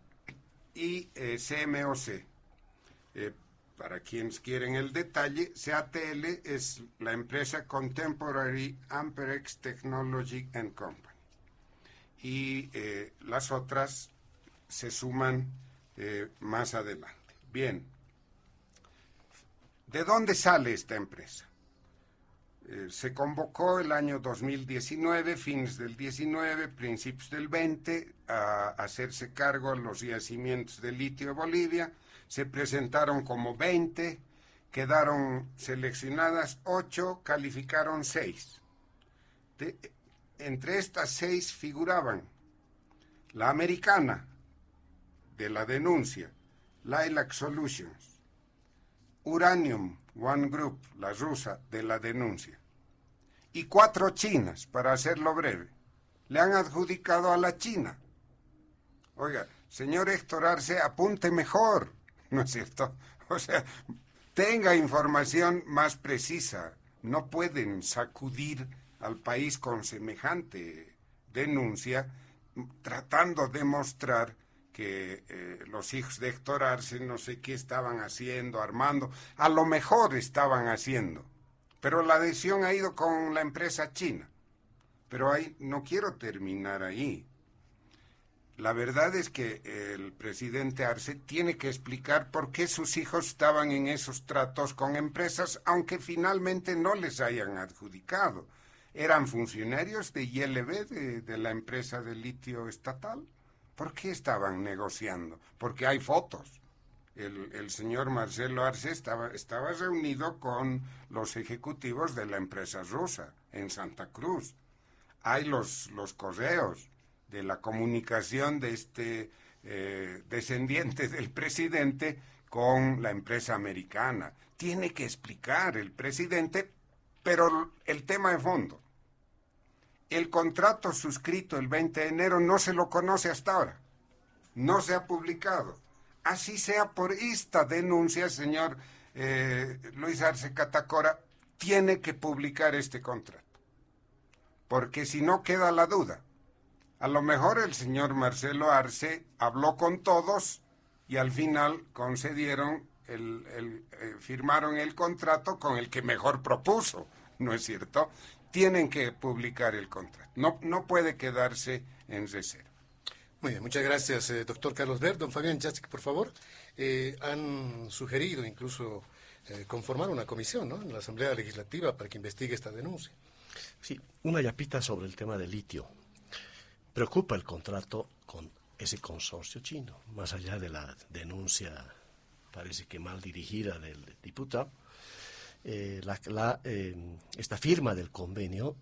y CMOC. Para quienes quieren el detalle, CATL es la empresa Contemporary Amperex Technology and Company. Y las otras se suman más adelante. Bien, ¿de dónde sale esta empresa? Se convocó el año 2019, fines del 19, principios del 20, a hacerse cargo de los yacimientos de litio de Bolivia. Se presentaron como 20, quedaron seleccionadas 8, calificaron 6. Entre estas 6 figuraban la americana, de la denuncia, Lilac Solutions, Uranium One Group, la rusa, de la denuncia, y 4 chinas, para hacerlo breve. Le han adjudicado a la China. Oiga, señor Héctor Arce, apunte mejor, ¿no es cierto? O sea, tenga información más precisa. No pueden sacudir al país con semejante denuncia, tratando de mostrar que los hijos de Héctor Arce no sé qué estaban haciendo, armando. A lo mejor estaban haciendo, pero la decisión ha ido con la empresa china. Pero ahí no quiero terminar ahí. La verdad es que el presidente Arce tiene que explicar por qué sus hijos estaban en esos tratos con empresas, aunque finalmente no les hayan adjudicado. ¿Eran funcionarios de ILB, de la empresa de litio estatal? ¿Por qué estaban negociando? Porque hay fotos. El señor Marcelo Arce estaba reunido con los ejecutivos de la empresa rusa en Santa Cruz. Hay los correos de la comunicación de este descendiente del presidente con la empresa americana. Tiene que explicar el presidente, pero el tema de fondo. El contrato suscrito el 20 de enero no se lo conoce hasta ahora. No se ha publicado. Así sea por esta denuncia, señor Luis Arce Catacora, tiene que publicar este contrato. Porque si no queda la duda. A lo mejor el señor Marcelo Arce habló con todos y al final concedieron, firmaron el contrato con el que mejor propuso, ¿no es cierto? Tienen que publicar el contrato. No puede quedarse en reserva. Muy bien, muchas gracias, doctor Carlos Ver. Don Fabián Yasik, por favor. Han sugerido incluso conformar una comisión, ¿no?, en la Asamblea Legislativa para que investigue esta denuncia. Sí, una yapita sobre el tema del litio. Preocupa el contrato con ese consorcio chino, más allá de la denuncia, parece que mal dirigida del diputado. Esta firma del convenio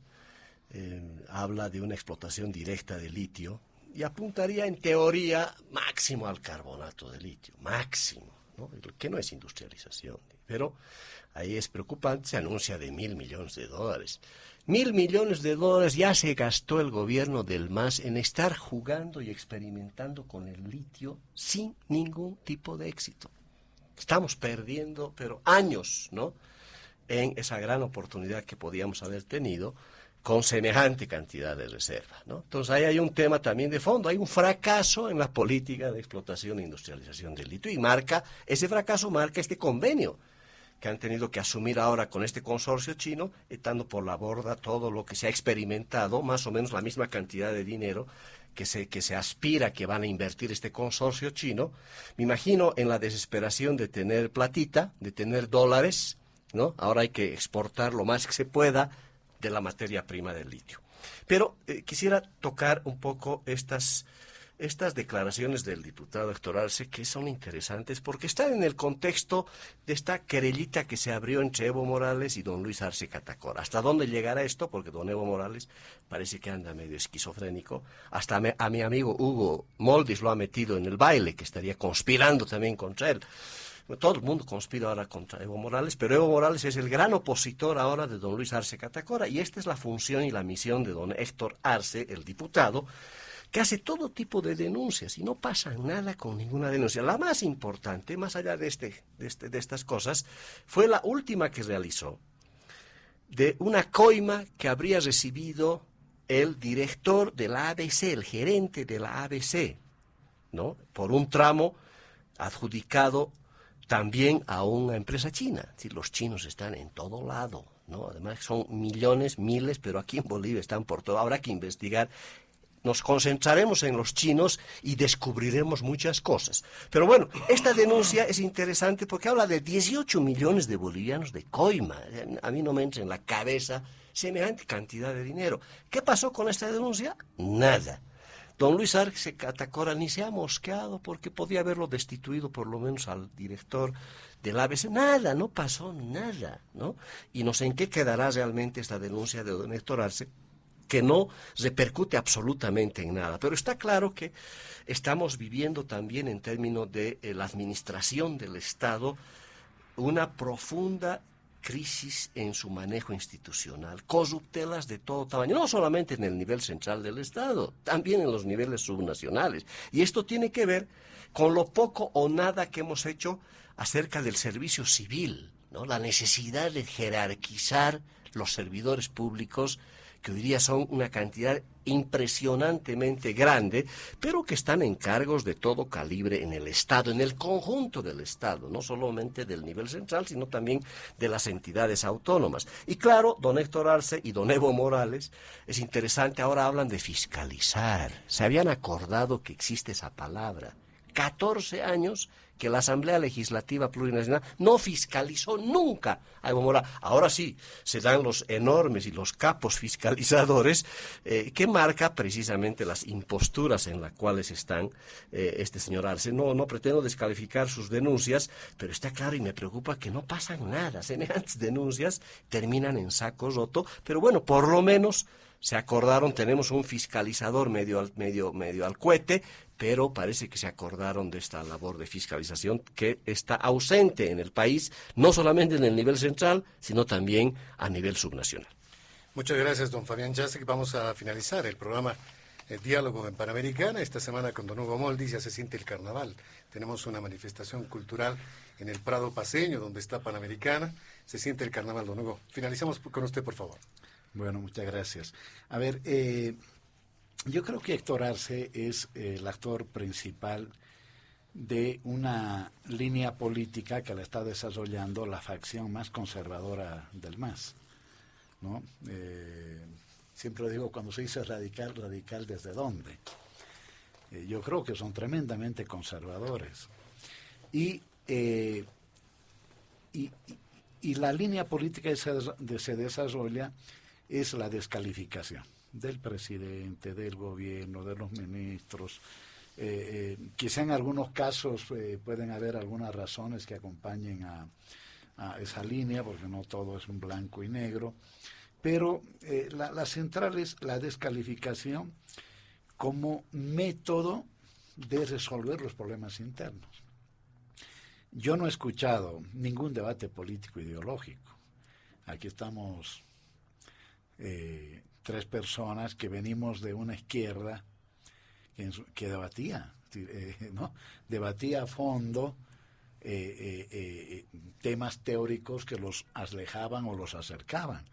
habla de una explotación directa de litio y apuntaría en teoría máximo al carbonato de litio, máximo, ¿no?, que no es industrialización. Pero ahí es preocupante, se anuncia de $1.000 millones. $1.000 millones ya se gastó el gobierno del MAS en estar jugando y experimentando con el litio sin ningún tipo de éxito. Estamos perdiendo, pero años, ¿no?, en esa gran oportunidad que podíamos haber tenido con semejante cantidad de reserva, ¿no? Entonces ahí hay un tema también de fondo, hay un fracaso en la política de explotación e industrialización del litio y ese fracaso marca este convenio que han tenido que asumir ahora con este consorcio chino, echando por la borda todo lo que se ha experimentado, más o menos la misma cantidad de dinero que se aspira que van a invertir este consorcio chino. Me imagino en la desesperación de tener platita, de tener dólares, ¿no? Ahora hay que exportar lo más que se pueda de la materia prima del litio. Pero quisiera tocar un poco estas declaraciones del diputado Héctor Arce, que son interesantes porque están en el contexto de esta querellita que se abrió entre Evo Morales y don Luis Arce Catacora. ¿Hasta dónde llegará esto? Porque don Evo Morales parece que anda medio esquizofrénico. Hasta a mi amigo Hugo Moldis lo ha metido en el baile, que estaría conspirando también contra él. Todo el mundo conspira ahora contra Evo Morales, pero Evo Morales es el gran opositor ahora de don Luis Arce Catacora, y esta es la función y la misión de don Héctor Arce, el diputado, que hace todo tipo de denuncias y no pasa nada con ninguna denuncia. La más importante, más allá de estas cosas, fue la última que realizó, de una coima que habría recibido el director de la ABC, el gerente de la ABC, ¿no? Por un tramo adjudicado también a una empresa china. Es decir, los chinos están en todo lado, ¿no? Además son millones, miles, pero aquí en Bolivia están por todo. Habrá que investigar. Nos concentraremos en los chinos y descubriremos muchas cosas. Pero bueno, esta denuncia es interesante porque habla de 18 millones de bolivianos de coima. A mí no me entra en la cabeza semejante cantidad de dinero. ¿Qué pasó con esta denuncia? Nada. Don Luis Arce Catacora ni se ha mosqueado porque podía haberlo destituido por lo menos al director del ABC. Nada, no pasó nada, ¿no? Y no sé en qué quedará realmente esta denuncia de don Héctor Arce, que no repercute absolutamente en nada. Pero está claro que estamos viviendo también en términos de la administración del Estado una profunda crisis en su manejo institucional, corruptelas de todo tamaño, no solamente en el nivel central del Estado, también en los niveles subnacionales. Y esto tiene que ver con lo poco o nada que hemos hecho acerca del servicio civil, ¿no? La necesidad de jerarquizar los servidores públicos, que hoy día son una cantidad impresionantemente grande, pero que están en cargos de todo calibre en el Estado, en el conjunto del Estado, no solamente del nivel central, sino también de las entidades autónomas. Y claro, don Héctor Arce y don Evo Morales, es interesante, ahora hablan de fiscalizar. Se habían acordado que existe esa palabra. 14 años que la Asamblea Legislativa Plurinacional no fiscalizó nunca a Evo Morales. Ahora sí, se dan los enormes y los capos fiscalizadores que marca precisamente las imposturas en las cuales están este señor Arce. No pretendo descalificar sus denuncias, pero está claro y me preocupa que no pasan nada. Semejantes denuncias terminan en saco roto, pero bueno, por lo menos se acordaron, tenemos un fiscalizador medio al cohete, pero parece que se acordaron de esta labor de fiscalización que está ausente en el país, no solamente en el nivel central, sino también a nivel subnacional. Muchas gracias, don Fabián Jacek. Vamos a finalizar el programa Diálogo en Panamericana. Esta semana con don Hugo Moldis ya se siente el carnaval. Tenemos una manifestación cultural en el Prado Paceño, donde está Panamericana. Se siente el carnaval, don Hugo. Finalizamos con usted, por favor. Bueno, muchas gracias. A ver, yo creo que Héctor Arce es el actor principal de una línea política que la está desarrollando la facción más conservadora del MAS, ¿no? Siempre digo, cuando se dice radical, ¿radical desde dónde? Yo creo que son tremendamente conservadores. Y la línea política se desarrolla es la descalificación del presidente, del gobierno, de los ministros. Quizá en algunos casos pueden haber algunas razones que acompañen a esa línea, porque no todo es un blanco y negro, pero la central es la descalificación como método de resolver los problemas internos. Yo no he escuchado ningún debate político ideológico. Aquí estamos tres personas que venimos de una izquierda que debatía, ¿no? Debatía a fondo temas teóricos que los alejaban o los acercaban.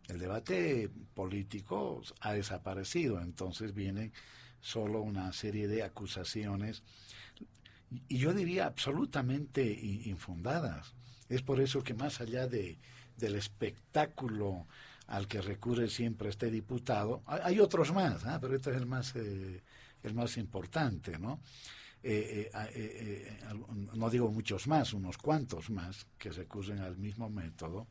El debate político ha desaparecido, entonces vienen solo una serie de acusaciones, y yo diría absolutamente infundadas. Es por eso que más allá del espectáculo al que recurre siempre este diputado, hay otros más, pero este es el más importante, ¿no? No digo muchos más, unos cuantos más que recurren al mismo método.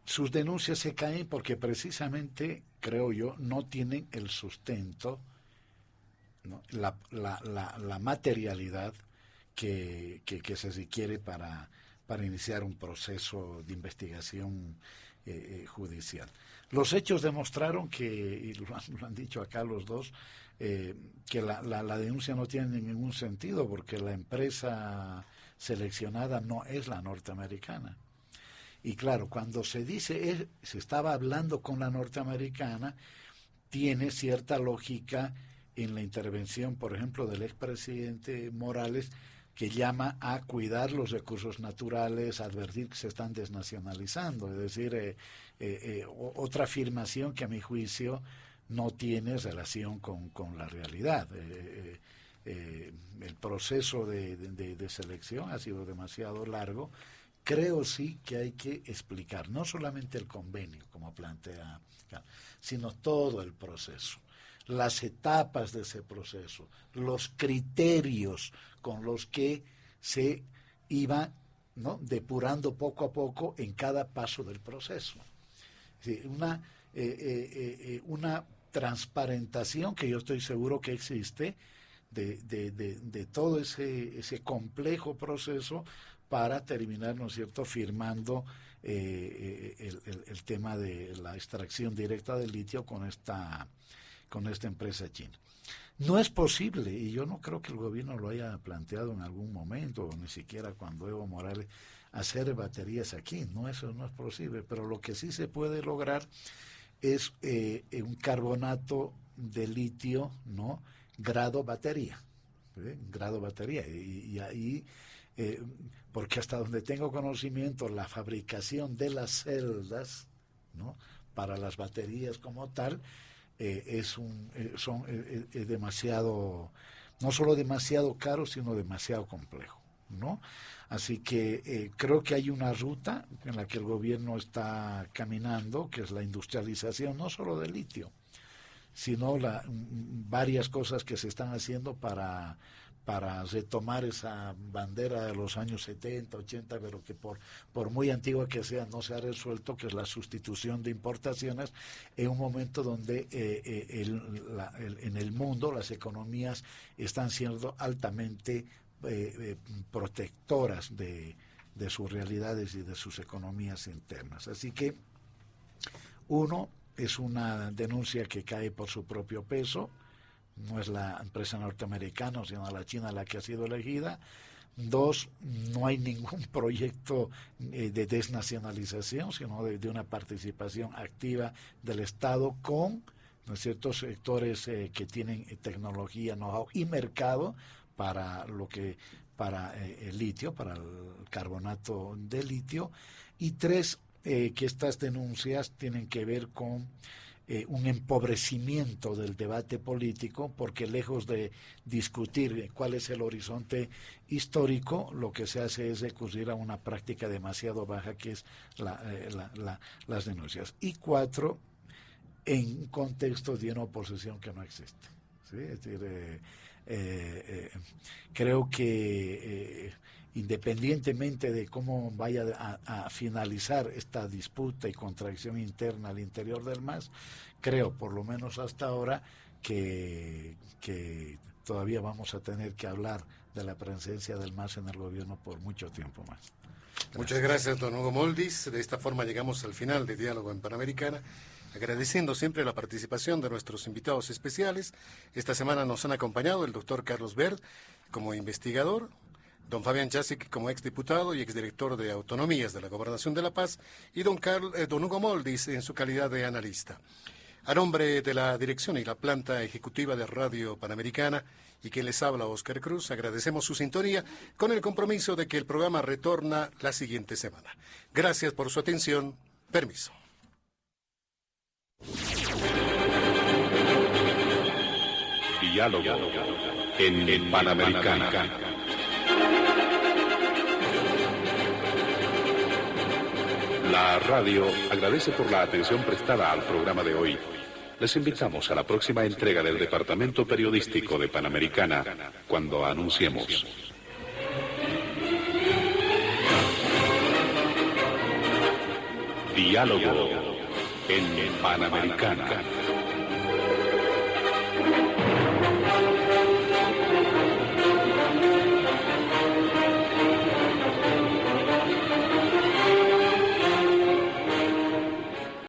Sus denuncias se caen porque precisamente, creo yo, no tienen el sustento, ¿no? la materialidad que se requiere para iniciar un proceso de investigación judicial. Los hechos demostraron que, y lo han dicho acá los dos, que la denuncia no tiene ningún sentido porque la empresa seleccionada no es la norteamericana. Y claro, cuando se dice se estaba hablando con la norteamericana, tiene cierta lógica en la intervención, por ejemplo, del expresidente Morales, que llama a cuidar los recursos naturales, a advertir que se están desnacionalizando. Es decir, otra afirmación que a mi juicio no tiene relación con la realidad. El proceso de selección ha sido demasiado largo. Creo sí que hay que explicar no solamente el convenio, como plantea, sino todo el proceso, las etapas de ese proceso, los criterios con los que se iba, ¿no?, depurando poco a poco en cada paso del proceso. Sí, una transparentación que yo estoy seguro que existe de todo ese complejo proceso para terminar, ¿no es cierto?, firmando el tema de la extracción directa del litio con esta empresa china. No es posible, y yo no creo que el gobierno lo haya planteado en algún momento, o ni siquiera cuando Evo Morales, hacer baterías aquí. No, eso no es posible, pero lo que sí se puede lograr es un carbonato de litio, ¿no?, grado batería, grado batería, y ahí, porque hasta donde tengo conocimiento, la fabricación de las celdas, ¿no?, para las baterías como tal, es demasiado, no solo demasiado caro, sino demasiado complejo, ¿no? Así que creo que hay una ruta en la que el gobierno está caminando, que es la industrialización no solo del litio, sino varias cosas que se están haciendo para retomar esa bandera de los años 70, 80, pero que por muy antigua que sea no se ha resuelto, que es la sustitución de importaciones en un momento donde en el mundo las economías están siendo altamente protectoras de sus realidades y de sus economías internas. Así que, uno, es una denuncia que cae por su propio peso. No es la empresa norteamericana, sino la China la que ha sido elegida. Dos, no hay ningún proyecto de desnacionalización, sino de una participación activa del Estado con, ¿no es cierto?, sectores que tienen tecnología, know-how y mercado para el litio, para el carbonato de litio. Y tres, que estas denuncias tienen que ver con un empobrecimiento del debate político, porque lejos de discutir cuál es el horizonte histórico, lo que se hace es recurrir a una práctica demasiado baja, que es las denuncias. Y cuatro, en contexto de una oposición que no existe, ¿sí? Es decir, creo que independientemente de cómo vaya a finalizar esta disputa y contradicción interna al interior del MAS, creo, por lo menos hasta ahora, que todavía vamos a tener que hablar de la presencia del MAS en el gobierno por mucho tiempo más. Gracias. Muchas gracias, don Hugo Moldis. De esta forma llegamos al final de Diálogo en Panamericana, agradeciendo siempre la participación de nuestros invitados especiales. Esta semana nos han acompañado el doctor Carlos Bert como investigador, don Fabián Chasic como exdiputado y exdirector de Autonomías de la Gobernación de La Paz, y don Hugo Moldis en su calidad de analista. A nombre de la dirección y la planta ejecutiva de Radio Panamericana, y quien les habla, Óscar Cruz, agradecemos su sintonía con el compromiso de que el programa retorna la siguiente semana. Gracias por su atención. Permiso. Diálogo en Panamericana. La radio agradece por la atención prestada al programa de hoy. Les invitamos a la próxima entrega del Departamento Periodístico de Panamericana, cuando anunciemos. Diálogo en Panamericana.